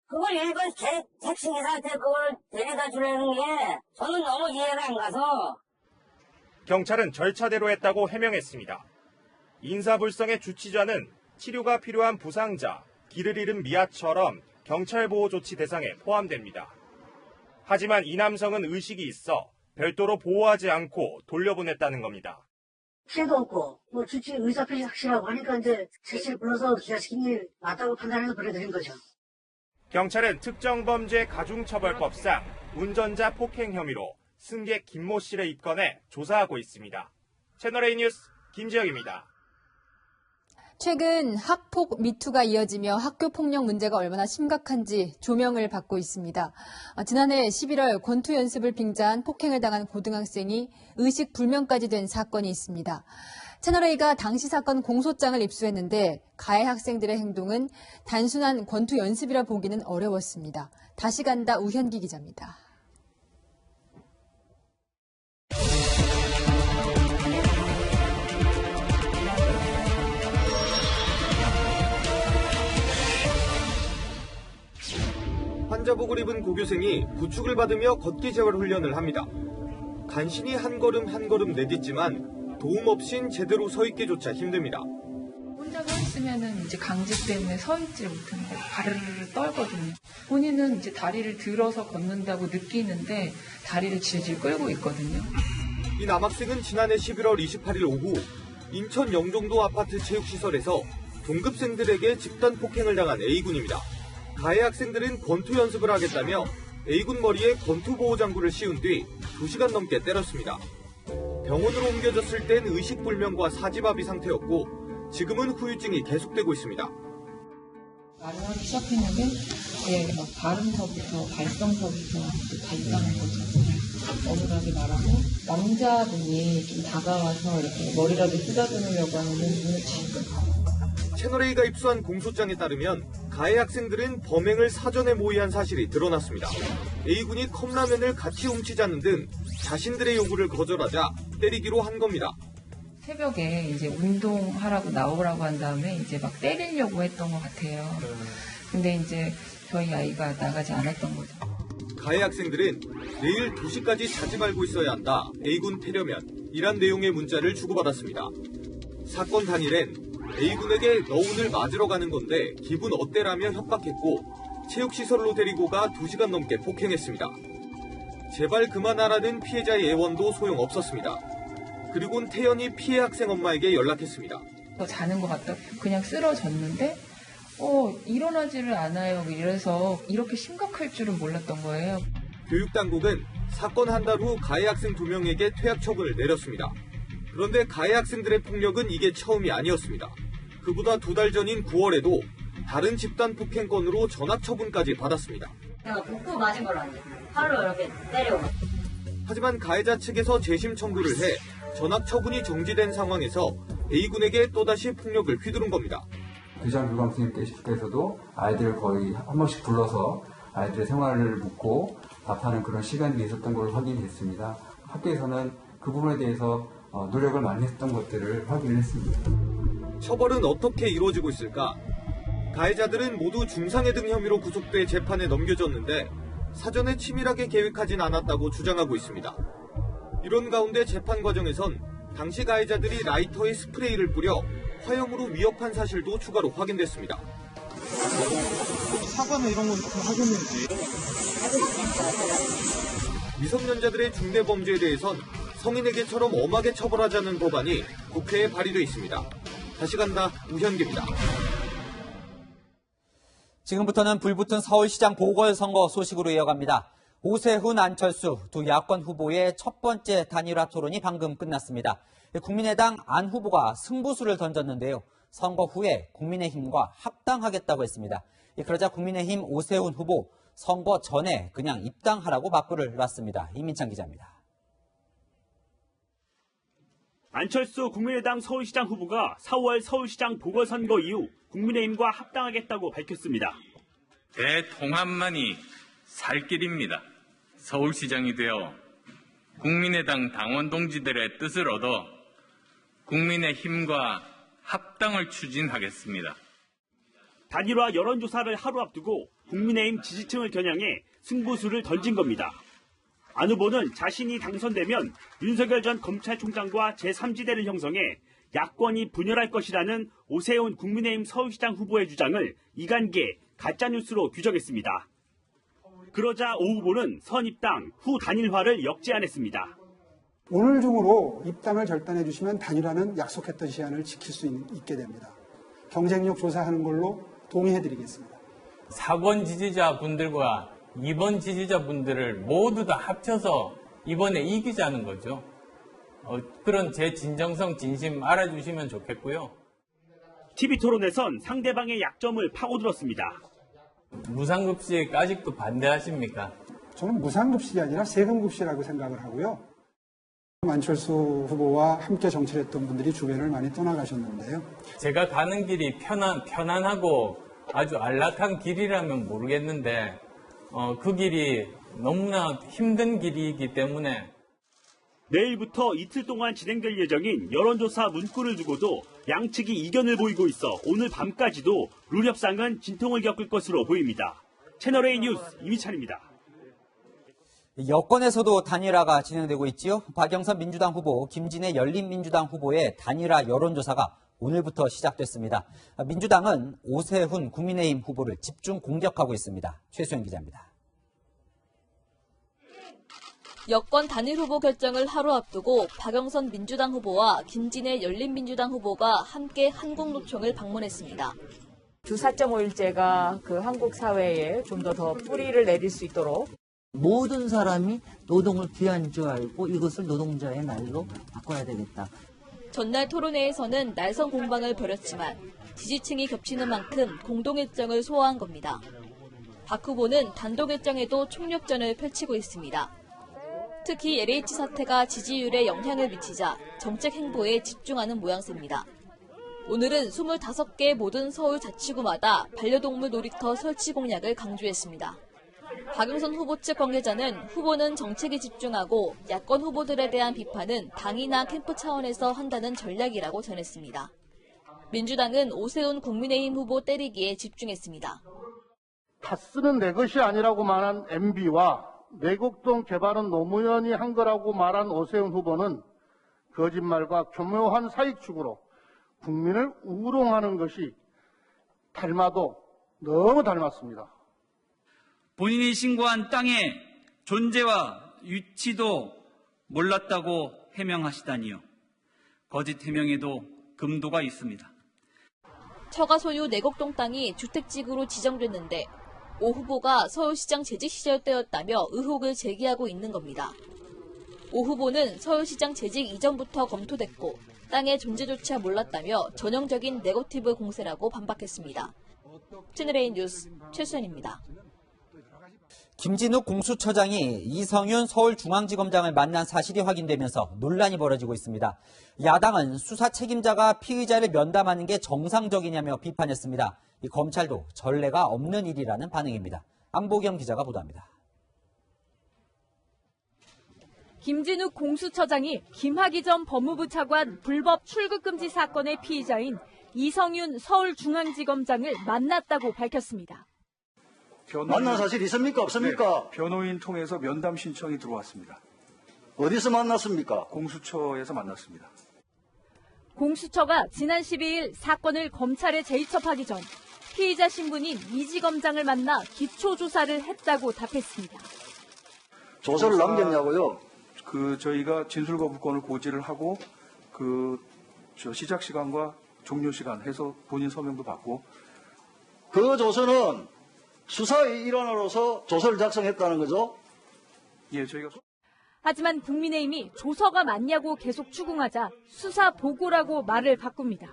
그걸 일본 택시기사한테 그걸 데려다 주려는 게 저는 너무 이해가 안 가서. 경찰은 절차대로 했다고 해명했습니다. 인사불성의 주치자는 치료가 필요한 부상자, 길을 잃은 미아처럼 경찰보호조치 대상에 포함됩니다. 하지만 이 남성은 의식이 있어 별도로 보호하지 않고 돌려보냈다는 겁니다. 피해도 없고 뭐 주치 의사표시 확실하고 하니까 이제 택시를 불러서 기사시킨 일 맞다고 판단해서 보내드린 거죠. 경찰은 특정범죄 가중처벌법상 운전자 폭행 혐의로 승객 김모 씨를 입건해 조사하고 있습니다. 채널A 뉴스 김지혁입니다. 최근 학폭 미투가 이어지며 학교 폭력 문제가 얼마나 심각한지 조명을 받고 있습니다. 지난해 11월 권투 연습을 빙자한 폭행을 당한 고등학생이 의식 불명까지 된 사건이 있습니다. 채널A가 당시 사건 공소장을 입수했는데 가해 학생들의 행동은 단순한 권투 연습이라 보기는 어려웠습니다. 다시 간다 우현기 기자입니다. 사자복을 입은 고교생이 부축을 받으며 걷기 재활 훈련을 합니다. 간신히 한 걸음 한 걸음 내딛지만 도움 없인 제대로 서 있기조차 힘듭니다. 혼자 서 있으면은 이제 강직 때문에 서 있지를 못하는 거예요. 바르르 떨거든요. 본인은 이제 다리를 들어서 걷는다고 느끼는데 다리를 질질 끌고 있거든요. 이 남학생은 지난해 11월 28일 오후 인천 영종도 아파트 체육시설에서 동급생들에게 집단 폭행을 당한 A군입니다. 가해 학생들은 권투 연습을 하겠다며 A군 머리에 권투 보호장구를 씌운 뒤 2시간 넘게 때렸습니다. 병원으로 옮겨졌을 땐 의식불명과 사지마비 상태였고 지금은 후유증이 계속되고 있습니다. 말을 하기 시작했는데 막 발음서부터 발성서부터 다 있다는 거죠. 어눌하게 말하고 남자분이 좀 다가와서 이렇게 머리라도 쓰다듬으려고 하면 눈을 치고. 채널A가 입수한 공소장에 따르면 가해 학생들은 범행을 사전에 모의한 사실이 드러났습니다. A군이 컵라면을 같이 훔치자는 등 자신들의 요구를 거절하자 때리기로 한 겁니다. 새벽에 이제 운동하라고 나오라고 한 다음에 이제 막 때리려고 했던 것 같아요. 근데 이제 저희 아이가 나가지 않았던 거죠. 가해 학생들은 내일 2시까지 자지 말고 있어야 한다. A군 태려면 이란 내용의 문자를 주고받았습니다. 사건 당일엔 A군에게 너 오늘 맞으러 가는 건데 기분 어때라며 협박했고 체육시설로 데리고 가 2시간 넘게 폭행했습니다. 제발 그만하라는 피해자의 애원도 소용없었습니다. 그리고는 태연이 피해 학생 엄마에게 연락했습니다. 자는 것 같다. 그냥 쓰러졌는데 일어나지를 않아요. 이래서 이렇게 심각할 줄은 몰랐던 거예요. 교육당국은 사건 한 달 후 가해 학생 2명에게 퇴학 처분을 내렸습니다. 그런데 가해 학생들의 폭력은 이게 처음이 아니었습니다. 그보다 2달 전인 9월에도 다른 집단 폭행건으로 전학 처분까지 받았습니다. 내가 복부 맞은 걸로 알죠. 팔로 이렇게 때려오고. 하지만 가해자 측에서 재심 청구를 해 전학 처분이 정지된 상황에서 A군에게 또다시 폭력을 휘두른 겁니다. 교장 교감 선생님께서도 아이들을 거의 한 번씩 불러서 아이들의 생활을 묻고 답하는 그런 시간이 있었던 걸 확인했습니다. 학교에서는 그 부분에 대해서 노력을 많이 했던 것들을 확인했습니다. 처벌은 어떻게 이루어지고 있을까? 가해자들은 모두 중상해 등 혐의로 구속돼 재판에 넘겨졌는데 사전에 치밀하게 계획하진 않았다고 주장하고 있습니다. 이런 가운데 재판 과정에선 당시 가해자들이 라이터에 스프레이를 뿌려 화염으로 위협한 사실도 추가로 확인됐습니다. 사과나 이런 건 하셨는지. 미성년자들의 중대 범죄에 대해선 성인에게처럼 엄하게 처벌하자는 법안이 국회에 발의돼 있습니다. 다시 간다 우현기입니다. 지금부터는 불붙은 서울시장 보궐선거 소식으로 이어갑니다. 오세훈, 안철수 두 야권 후보의 첫 번째 단일화 토론이 방금 끝났습니다. 국민의당 안 후보가 승부수를 던졌는데요. 선거 후에 국민의힘과 합당하겠다고 했습니다. 그러자 국민의힘 오세훈 후보 선거 전에 그냥 입당하라고 맞불을 놨습니다. 이민창 기자입니다. 안철수 국민의당 서울시장 후보가 4월 서울시장 보궐선거 이후 국민의힘과 합당하겠다고 밝혔습니다. 대통합만이 살 길입니다. 서울시장이 되어 국민의당 당원 동지들의 뜻을 얻어 국민의힘과 합당을 추진하겠습니다. 단일화 여론조사를 하루 앞두고 국민의힘 지지층을 겨냥해 승부수를 던진 겁니다. 안 후보는 자신이 당선되면 윤석열 전 검찰총장과 제3지대를 형성해 야권이 분열할 것이라는 오세훈 국민의힘 서울시장 후보의 주장을 이간계 가짜뉴스로 규정했습니다. 그러자 오 후보는 선입당 후 단일화를 역제안했습니다. 오늘 중으로 입당을 결단해 주시면 단일화는 약속했던 시한을 지킬 수 있게 됩니다. 경쟁력 조사하는 걸로 동의해 드리겠습니다. 4번 지지자분들과 2번 지지자분들을 모두 다 합쳐서 이번에 이기자는 거죠. 그런 제 진정성, 진심 알아주시면 좋겠고요. TV토론에선 상대방의 약점을 파고들었습니다. 무상급식 아직도 반대하십니까? 저는 무상급식이 아니라 세금급식이라고 생각을 하고요. 안철수 후보와 함께 정치를 했던 분들이 주변을 많이 떠나가셨는데요. 제가 가는 길이 편안하고 아주 안락한 길이라면 모르겠는데 그 길이 너무나 힘든 길이기 때문에 내일부터 이틀 동안 진행될 예정인 여론조사 문구를 두고도 양측이 이견을 보이고 있어 오늘 밤까지도 룰 협상은 진통을 겪을 것으로 보입니다. 채널A 뉴스 이미찬입니다. 여권에서도 단일화가 진행되고 있지요. 박영선 민주당 후보, 김진애 열린민주당 후보의 단일화 여론조사가 오늘부터 시작됐습니다. 민주당은 오세훈 국민의힘 후보를 집중 공격하고 있습니다. 최수영 기자입니다. 여권 단일 후보 결정을 하루 앞두고 박영선 민주당 후보와 김진애 열린민주당 후보가 함께 한국노총을 방문했습니다. 주 4.5일제가 그 한국 사회에 좀 더 뿌리를 내릴 수 있도록 모든 사람이 노동을 귀한 줄 알고 이것을 노동자의 날로 바꿔야 되겠다. 전날 토론회에서는 날선 공방을 벌였지만 지지층이 겹치는 만큼 공동일정을 소화한 겁니다. 박 후보는 단독일정에도 총력전을 펼치고 있습니다. 특히 LH 사태가 지지율에 영향을 미치자 정책 행보에 집중하는 모양새입니다. 오늘은 25개 모든 서울 자치구마다 반려동물 놀이터 설치 공약을 강조했습니다. 박영선 후보 측 관계자는 후보는 정책에 집중하고 야권 후보들에 대한 비판은 당이나 캠프 차원에서 한다는 전략이라고 전했습니다. 민주당은 오세훈 국민의힘 후보 때리기에 집중했습니다. 다스는 내 것이 아니라고 말한 MB와 내곡동 개발은 노무현이 한 거라고 말한 오세훈 후보는 거짓말과 교묘한 사익 추구로 국민을 우롱하는 것이 닮아도 너무 닮았습니다. 본인이 신고한 땅의 존재와 위치도 몰랐다고 해명하시다니요. 거짓 해명에도 금도가 있습니다. 처가 소유 내곡동 땅이 주택지구로 지정됐는데 오 후보가 서울시장 재직 시절 때였다며 의혹을 제기하고 있는 겁니다. 오 후보는 서울시장 재직 이전부터 검토됐고 땅의 존재조차 몰랐다며 전형적인 네거티브 공세라고 반박했습니다. 채널A 뉴스 최수연입니다. 김진욱 공수처장이 이성윤 서울중앙지검장을 만난 사실이 확인되면서 논란이 벌어지고 있습니다. 야당은 수사 책임자가 피의자를 면담하는 게 정상적이냐며 비판했습니다. 이 검찰도 전례가 없는 일이라는 반응입니다. 안보경 기자가 보도합니다. 김진욱 공수처장이 김학의 전 법무부 차관 불법 출국금지 사건의 피의자인 이성윤 서울중앙지검장을 만났다고 밝혔습니다. 만난 사실 있습니까? 없습니까? 네, 변호인 통해서 면담 신청이 들어왔습니다. 어디서 만났습니까? 공수처에서 만났습니다. 공수처가 지난 12일 사건을 검찰에 재입첩하기 전 피의자 신분인 이지검장을 만나 기초조사를 했다고 답했습니다. 조사를 남겼냐고요? 저희가 진술거부권을 고지를 하고 시작 시간과 종료 시간 해서 본인 서명도 받고 그 조서는 수사의 일환으로서 조서를 작성했다는 거죠? 예, 저희가. 하지만 국민의힘이 조서가 맞냐고 계속 추궁하자 수사 보고라고 말을 바꿉니다.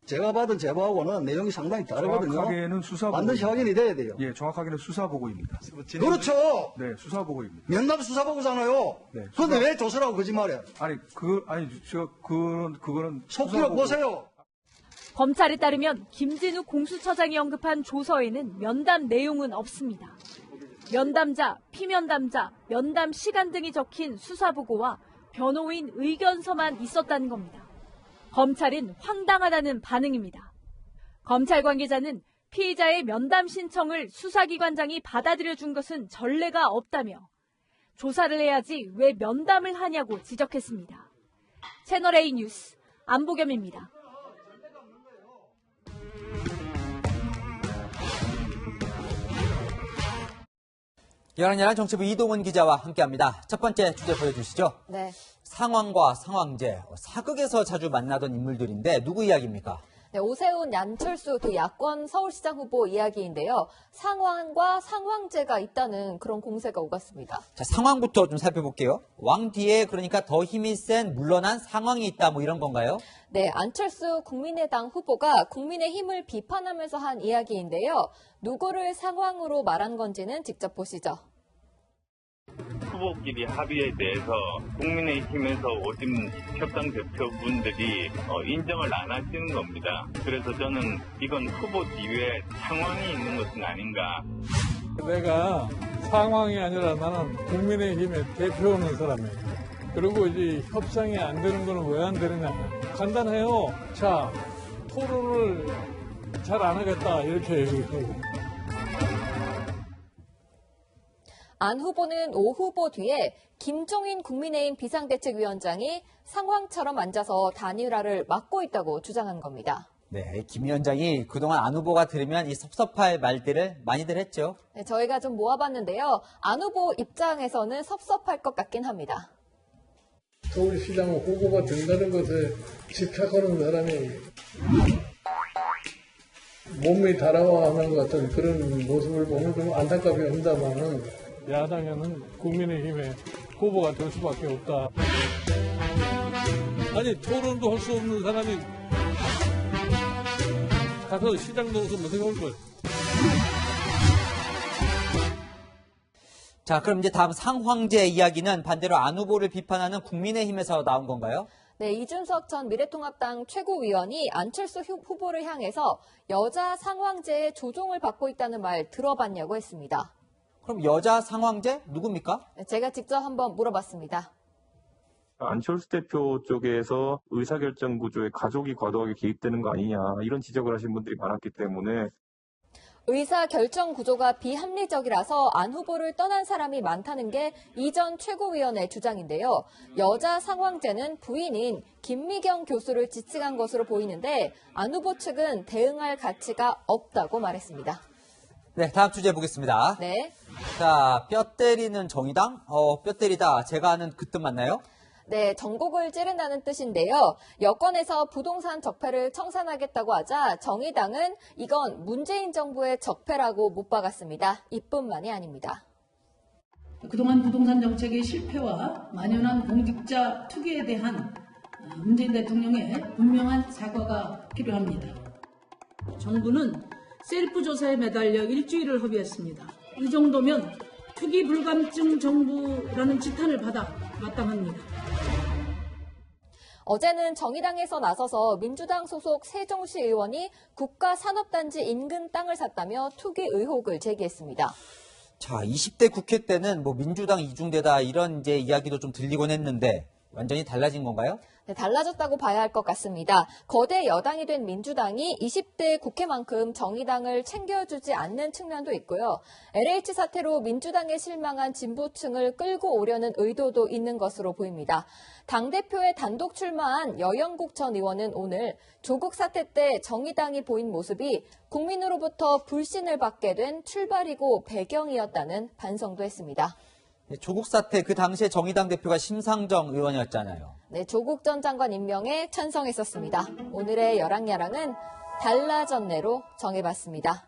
제가 받은 제보하고는 내용이 상당히 다르거든요. 정확하게는 수사 반드시 확인이 돼야 돼요. 예, 정확하게는 수사 보고입니다. 그렇죠. 네, 수사 보고입니다. 면담 수사 보고잖아요. 네. 그런데 왜 조서라고 거짓말해? 그거는 속기록 보세요. 검찰에 따르면 김진욱 공수처장이 언급한 조서에는 면담 내용은 없습니다. 면담자, 피면담자, 면담 시간 등이 적힌 수사보고와 변호인 의견서만 있었다는 겁니다. 검찰은 황당하다는 반응입니다. 검찰 관계자는 피의자의 면담 신청을 수사기관장이 받아들여준 것은 전례가 없다며 조사를 해야지 왜 면담을 하냐고 지적했습니다. 채널A 뉴스 안보겸입니다. 열한 정치부 이동훈 기자와 함께합니다. 첫 번째 주제 보여주시죠. 네. 상황과 상황제, 사극에서 자주 만나던 인물들인데 누구 이야기입니까? 네, 오세훈, 양철수 두 야권 서울시장 후보 이야기인데요. 상황과 상황제가 있다는 그런 공세가 오갔습니다. 자, 상황부터 좀 살펴볼게요. 왕 뒤에 그러니까 더 힘이 센 물러난 상황이 있다 뭐 이런 건가요? 네, 안철수 국민의당 후보가 국민의힘을 비판하면서 한 이야기인데요. 누구를 상황으로 말한 건지는 직접 보시죠. 후보끼리 합의에 대해서 국민의힘에서 오신 협당 대표분들이 인정을 안 하시는 겁니다. 그래서 저는 이건 후보 뒤에 상황이 있는 것은 아닌가. 내가 상황이 아니라 나는 국민의힘의 대표하는 사람이에요. 그리고 이제 협상이 안 되는 거는 왜 안 되느냐. 간단해요. 자, 토론을 잘 안 하겠다 이렇게 얘기해요. 안 후보는 오 후보 뒤에 김종인 국민의힘 비상대책위원장이 상황처럼 앉아서 단일화를 막고 있다고 주장한 겁니다. 네, 김 위원장이 그동안 안 후보가 들으면 이 섭섭할 말들을 많이들 했죠. 네, 저희가 좀 모아봤는데요. 안 후보 입장에서는 섭섭할 것 같긴 합니다. 서울시장 후보가 된다는 것에 집착하는 사람이 몸이 달아와하는 것 같은 그런 모습을 보면 좀 안타깝게 합니다만은 야당에는 국민의힘의 후보가 될 수밖에 없다. 아니 토론도 할 수 없는 사람이 가서 시장 노릇을 어떻게 할 거예요? 자, 그럼 이제 다음 상황제 이야기는 반대로 안 후보를 비판하는 국민의힘에서 나온 건가요? 네, 이준석 전 미래통합당 최고위원이 안철수 후보를 향해서 여자 상황제의 조종을 받고 있다는 말 들어봤냐고 했습니다. 그럼 여자 상황제 누굽니까? 네, 제가 직접 한번 물어봤습니다. 안철수 대표 쪽에서 의사결정 구조에 가족이 과도하게 개입되는 거 아니냐 이런 지적을 하신 분들이 많았기 때문에 의사결정 구조가 비합리적이라서 안 후보를 떠난 사람이 많다는 게 이 전 최고위원의 주장인데요. 여자 상황제는 부인인 김미경 교수를 지칭한 것으로 보이는데 안 후보 측은 대응할 가치가 없다고 말했습니다. 네, 다음 주제 보겠습니다. 네. 자, 뼈 때리는 정의당? 뼈 때리다. 제가 아는 그 뜻 맞나요? 네, 전곡을 찌른다는 뜻인데요. 여권에서 부동산 적폐를 청산하겠다고 하자 정의당은 이건 문재인 정부의 적폐라고 못 박았습니다. 이뿐만이 아닙니다. 그동안 부동산 정책의 실패와 만연한 공직자 투기에 대한 문재인 대통령의 분명한 사과가 필요합니다. 정부는 셀프 조사에 매달려 일주일을 허비했습니다. 이 정도면 투기 불감증 정부라는 지탄을 받아 마땅합니다. 어제는 정의당에서 나서서 민주당 소속 세종시 의원이 국가산업단지 인근 땅을 샀다며 투기 의혹을 제기했습니다. 자, 20대 국회 때는 뭐 민주당 이중대다 이런 이제 이야기도 좀 들리곤 했는데 완전히 달라진 건가요? 네, 달라졌다고 봐야 할 것 같습니다. 거대 여당이 된 민주당이 20대 국회만큼 정의당을 챙겨주지 않는 측면도 있고요. LH 사태로 민주당에 실망한 진보층을 끌고 오려는 의도도 있는 것으로 보입니다. 당대표에 단독 출마한 여영국 전 의원은 오늘 조국 사태 때 정의당이 보인 모습이 국민으로부터 불신을 받게 된 출발이고 배경이었다는 반성도 했습니다. 조국 사태 그 당시에 정의당 대표가 심상정 의원이었잖아요. 네, 조국 전 장관 임명에 찬성했었습니다. 오늘의 여랑야랑은 달라졌네로 정해봤습니다.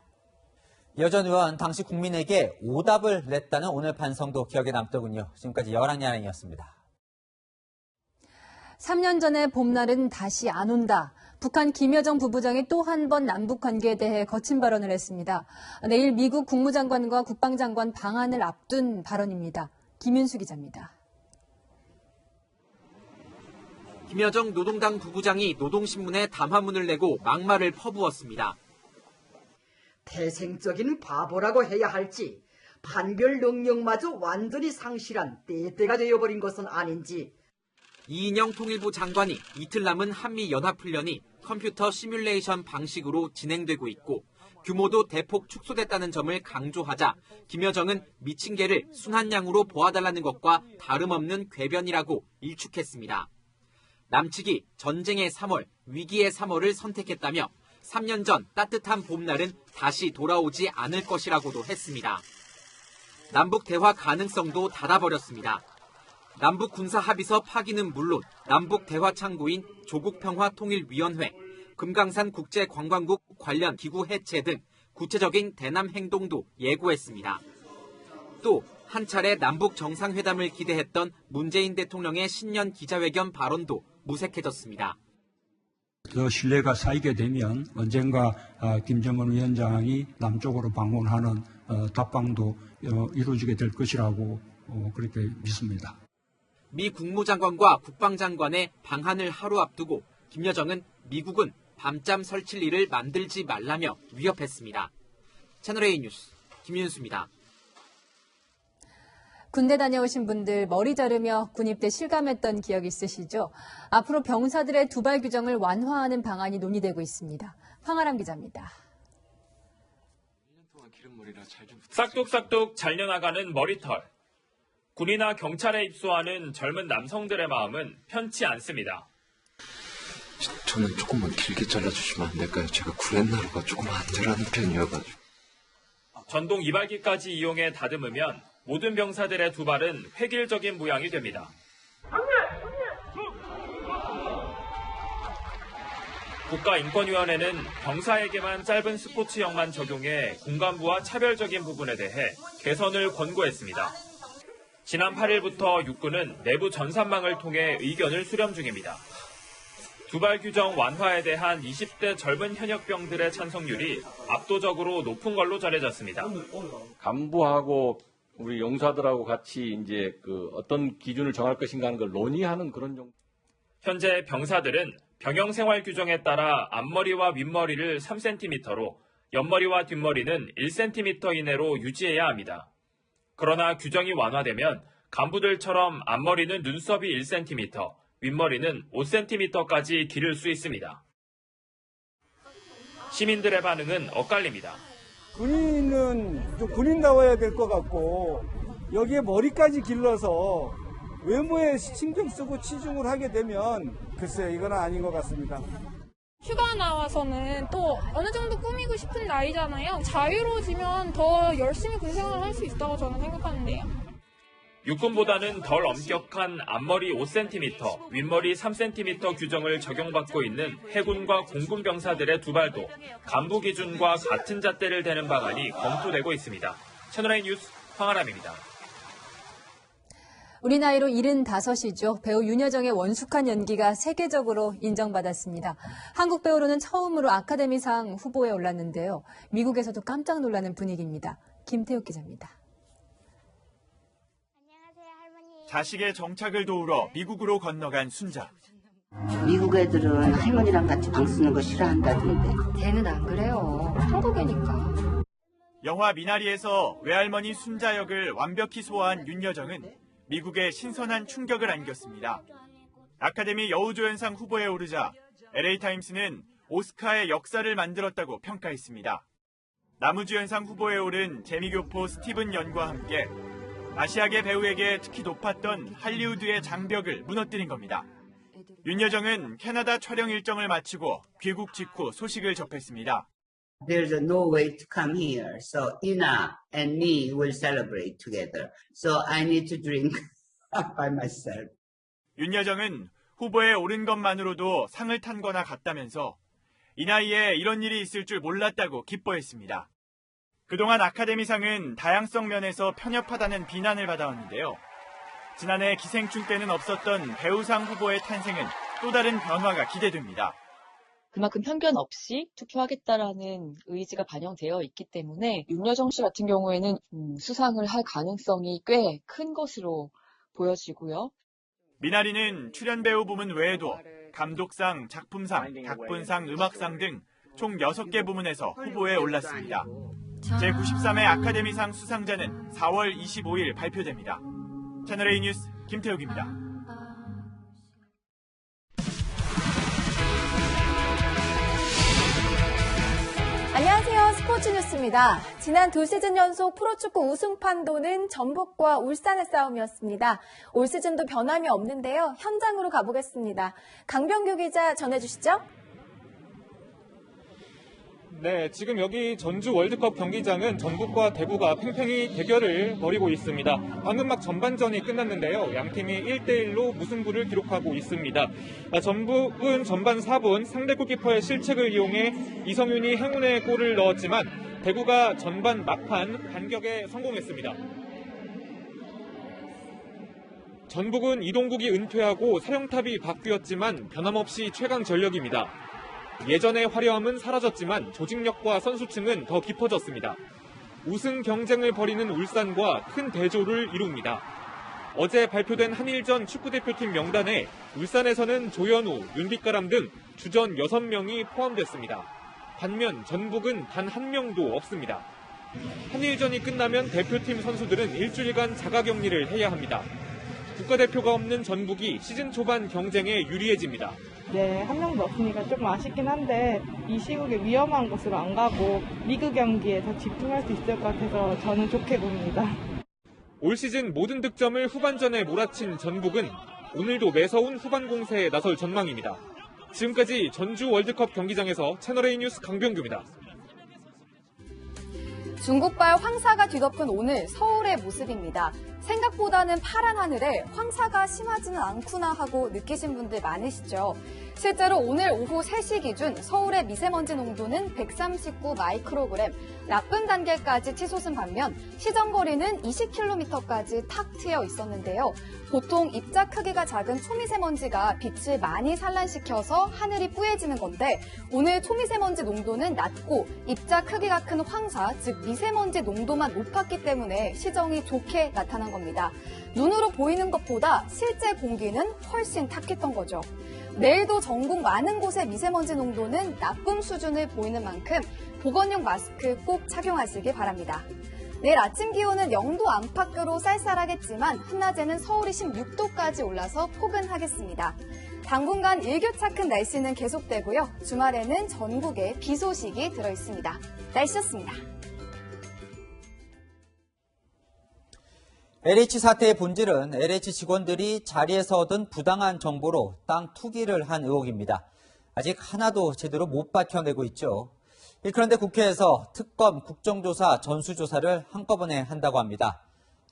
여 전 의원 당시 국민에게 오답을 냈다는 오늘 반성도 기억에 남더군요. 지금까지 여랑야랑이었습니다. 3년 전의 봄날은 다시 안 온다. 북한 김여정 부부장이 또 한 번 남북 관계에 대해 거친 발언을 했습니다. 내일 미국 국무장관과 국방장관 방한을 앞둔 발언입니다. 김윤수 기자입니다. 김여정 노동당 부부장이 노동신문에 담화문을 내고 막말을 퍼부었습니다. 태생적인 바보라고 해야 할지 판별 능력마저 완전히 상실한 떼떼가 되어버린 것은 아닌지. 이인영 통일부 장관이 이틀 남은 한미연합훈련이 컴퓨터 시뮬레이션 방식으로 진행되고 있고 규모도 대폭 축소됐다는 점을 강조하자 김여정은 미친 개를 순한 양으로 보아달라는 것과 다름없는 궤변이라고 일축했습니다. 남측이 전쟁의 3월, 위기의 3월을 선택했다며 3년 전 따뜻한 봄날은 다시 돌아오지 않을 것이라고도 했습니다. 남북 대화 가능성도 닫아버렸습니다. 남북 군사합의서 파기는 물론 남북 대화 창구인 조국평화통일위원회, 금강산 국제관광국 관련 기구 해체 등 구체적인 대남 행동도 예고했습니다. 또 한 차례 남북 정상회담을 기대했던 문재인 대통령의 신년 기자회견 발언도 무색해졌습니다. 더 신뢰가 쌓이게 되면 언젠가 김정은 위원장이 남쪽으로 방문하는 답방도 이루어지게 될 것이라고 그렇게 믿습니다. 미 국무장관과 국방장관의 방한을 하루 앞두고 김여정은 미국은 밤잠 설칠 일을 만들지 말라며 위협했습니다. 채널A 뉴스 김윤수입니다. 군대 다녀오신 분들 머리 자르며 군입대 실감했던 기억 있으시죠? 앞으로 병사들의 두발 규정을 완화하는 방안이 논의되고 있습니다. 황아람 기자입니다. 싹둑싹둑 잘려나가는 머리털. 군이나 경찰에 입소하는 젊은 남성들의 마음은 편치 않습니다. 저는 조금만 길게 잘라주시면 안 될까요? 제가 구렛나루가 조금 안 들어가는 편이어가지고. 전동 이발기까지 이용해 다듬으면 모든 병사들의 두 발은 획일적인 모양이 됩니다. 국가인권위원회는 병사에게만 짧은 스포츠형만 적용해 군간부와 차별적인 부분에 대해 개선을 권고했습니다. 지난 8일부터 육군은 내부 전산망을 통해 의견을 수렴 중입니다. 두발 규정 완화에 대한 20대 젊은 현역병들의 찬성률이 압도적으로 높은 걸로 전해졌습니다. 간부하고 우리 용사들하고 같이 이제 어떤 기준을 정할 것인가 하는 걸 논의하는 그런 정도. 현재 병사들은 병영 생활 규정에 따라 앞머리와 윗머리를 3cm로, 옆머리와 뒷머리는 1cm 이내로 유지해야 합니다. 그러나 규정이 완화되면 간부들처럼 앞머리는 눈썹이 1cm, 윗머리는 5cm까지 기를 수 있습니다. 시민들의 반응은 엇갈립니다. 군인은 좀 군인다워야 될 것 같고 여기에 머리까지 길러서 외모에 신경 쓰고 치중을 하게 되면 글쎄요, 이건 아닌 것 같습니다. 휴가 나와서는 또 어느 정도 꾸미고 싶은 나이잖아요. 자유로워지면 더 열심히 군생활을 할 수 있다고 저는 생각하는데요. 육군보다는 덜 엄격한 앞머리 5cm, 윗머리 3cm 규정을 적용받고 있는 해군과 공군 병사들의 두 발도 간부 기준과 같은 잣대를 대는 방안이 검토되고 있습니다. 채널A 뉴스 황아람입니다. 우리 나이로 75이죠. 배우 윤여정의 원숙한 연기가 세계적으로 인정받았습니다. 한국 배우로는 처음으로 아카데미상 후보에 올랐는데요. 미국에서도 깜짝 놀라는 분위기입니다. 김태욱 기자입니다. 자식의 정착을 도우러 미국으로 건너간 순자. 미국 애들은 할머니랑 같이 방 쓰는 거 싫어한다던데. 걔는 안 그래요. 한국애니까. 영화 미나리에서 외할머니 순자 역을 완벽히 소화한 윤여정은 미국에 신선한 충격을 안겼습니다. 아카데미 여우조연상 후보에 오르자 LA타임스는 오스카의 역사를 만들었다고 평가했습니다. 남우주연상 후보에 오른 재미교포 스티븐 연과 함께 아시아계 배우에게 특히 높았던 할리우드의 장벽을 무너뜨린 겁니다. 윤여정은 캐나다 촬영 일정을 마치고 귀국 직후 소식을 접했습니다. There's no way to come here, so Ina and me will celebrate together. So I need to drink by myself. 윤여정은 후보에 오른 것만으로도 상을 탄 거나 같다면서 이 나이에 이런 일이 있을 줄 몰랐다고 기뻐했습니다. 그동안 아카데미상은 다양성 면에서 편협하다는 비난을 받아왔는데요. 지난해 기생충 때는 없었던 배우상 후보의 탄생은 또 다른 변화가 기대됩니다. 그만큼 편견 없이 투표하겠다라는 의지가 반영되어 있기 때문에 윤여정 씨 같은 경우에는 수상을 할 가능성이 꽤 큰 것으로 보여지고요. 미나리는 출연 배우 부문 외에도 감독상, 작품상, 각본상, 음악상 등 총 6개 부문에서 후보에 올랐습니다. 제93회 아카데미상 수상자는 4월 25일 발표됩니다. 채널A 뉴스 김태욱입니다. 안녕하세요. 스포츠 뉴스입니다. 지난 2시즌 연속 프로축구 우승 판도는 전북과 울산의 싸움이었습니다. 올 시즌도 변함이 없는데요. 현장으로 가보겠습니다. 강병규 기자 전해주시죠. 네, 지금 여기 전주 월드컵 경기장은 전북과 대구가 팽팽히 대결을 벌이고 있습니다. 방금 막 전반전이 끝났는데요. 양팀이 1대1로 무승부를 기록하고 있습니다. 전북은 전반 4분 상대 골키퍼의 실책을 이용해 이성윤이 행운의 골을 넣었지만 대구가 전반 막판 반격에 성공했습니다. 전북은 이동국이 은퇴하고 사령탑이 바뀌었지만 변함없이 최강 전력입니다. 예전의 화려함은 사라졌지만 조직력과 선수층은 더 깊어졌습니다. 우승 경쟁을 벌이는 울산과 큰 대조를 이룹니다. 어제 발표된 한일전 축구대표팀 명단에 울산에서는 조현우, 윤빛가람 등 주전 6명이 포함됐습니다. 반면 전북은 단 한 명도 없습니다. 한일전이 끝나면 대표팀 선수들은 일주일간 자가격리를 해야 합니다. 국가대표가 없는 전북이 시즌 초반 경쟁에 유리해집니다. 네, 한 명도 없으니까 조금 아쉽긴 한데 이 시국에 위험한 곳으로 안 가고 리그 경기에 더 집중할 수 있을 것 같아서 저는 좋게 봅니다. 올 시즌 모든 득점을 후반전에 몰아친 전북은 오늘도 매서운 후반 공세에 나설 전망입니다. 지금까지 전주 월드컵 경기장에서 채널A 뉴스 강병규입니다. 중국발 황사가 뒤덮은 오늘 서울의 모습입니다. 생각보다는 파란 하늘에 황사가 심하지는 않구나 하고 느끼신 분들 많으시죠? 실제로 오늘 오후 3시 기준 서울의 미세먼지 농도는 139 마이크로그램, 나쁨 단계까지 치솟은 반면 시정거리는 20km까지 탁 트여 있었는데요. 보통 입자 크기가 작은 초미세먼지가 빛을 많이 산란시켜서 하늘이 뿌얘지는 건데 오늘 초미세먼지 농도는 낮고 입자 크기가 큰 황사, 즉 미세먼지 농도만 높았기 때문에 시정이 좋게 나타난 겁니다. 눈으로 보이는 것보다 실제 공기는 훨씬 탁했던 거죠. 내일도 전국 많은 곳의 미세먼지 농도는 나쁨 수준을 보이는 만큼 보건용 마스크 꼭 착용하시기 바랍니다. 내일 아침 기온은 0도 안팎으로 쌀쌀하겠지만 한낮에는 서울이 16도까지 올라서 포근하겠습니다. 당분간 일교차 큰 날씨는 계속되고요. 주말에는 전국에 비 소식이 들어있습니다. 날씨였습니다. LH 사태의 본질은 LH 직원들이 자리에서 얻은 부당한 정보로 땅 투기를 한 의혹입니다. 아직 하나도 제대로 못 밝혀내고 있죠. 그런데 국회에서 특검, 국정조사, 전수조사를 한꺼번에 한다고 합니다.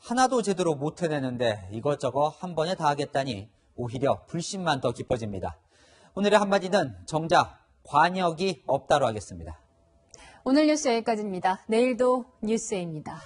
하나도 제대로 못 해내는데 이것저것 한 번에 다 하겠다니 오히려 불신만 더 깊어집니다. 오늘의 한마디는 정작 관역이 없다로 하겠습니다. 오늘 뉴스 여기까지입니다. 내일도 뉴스에입니다.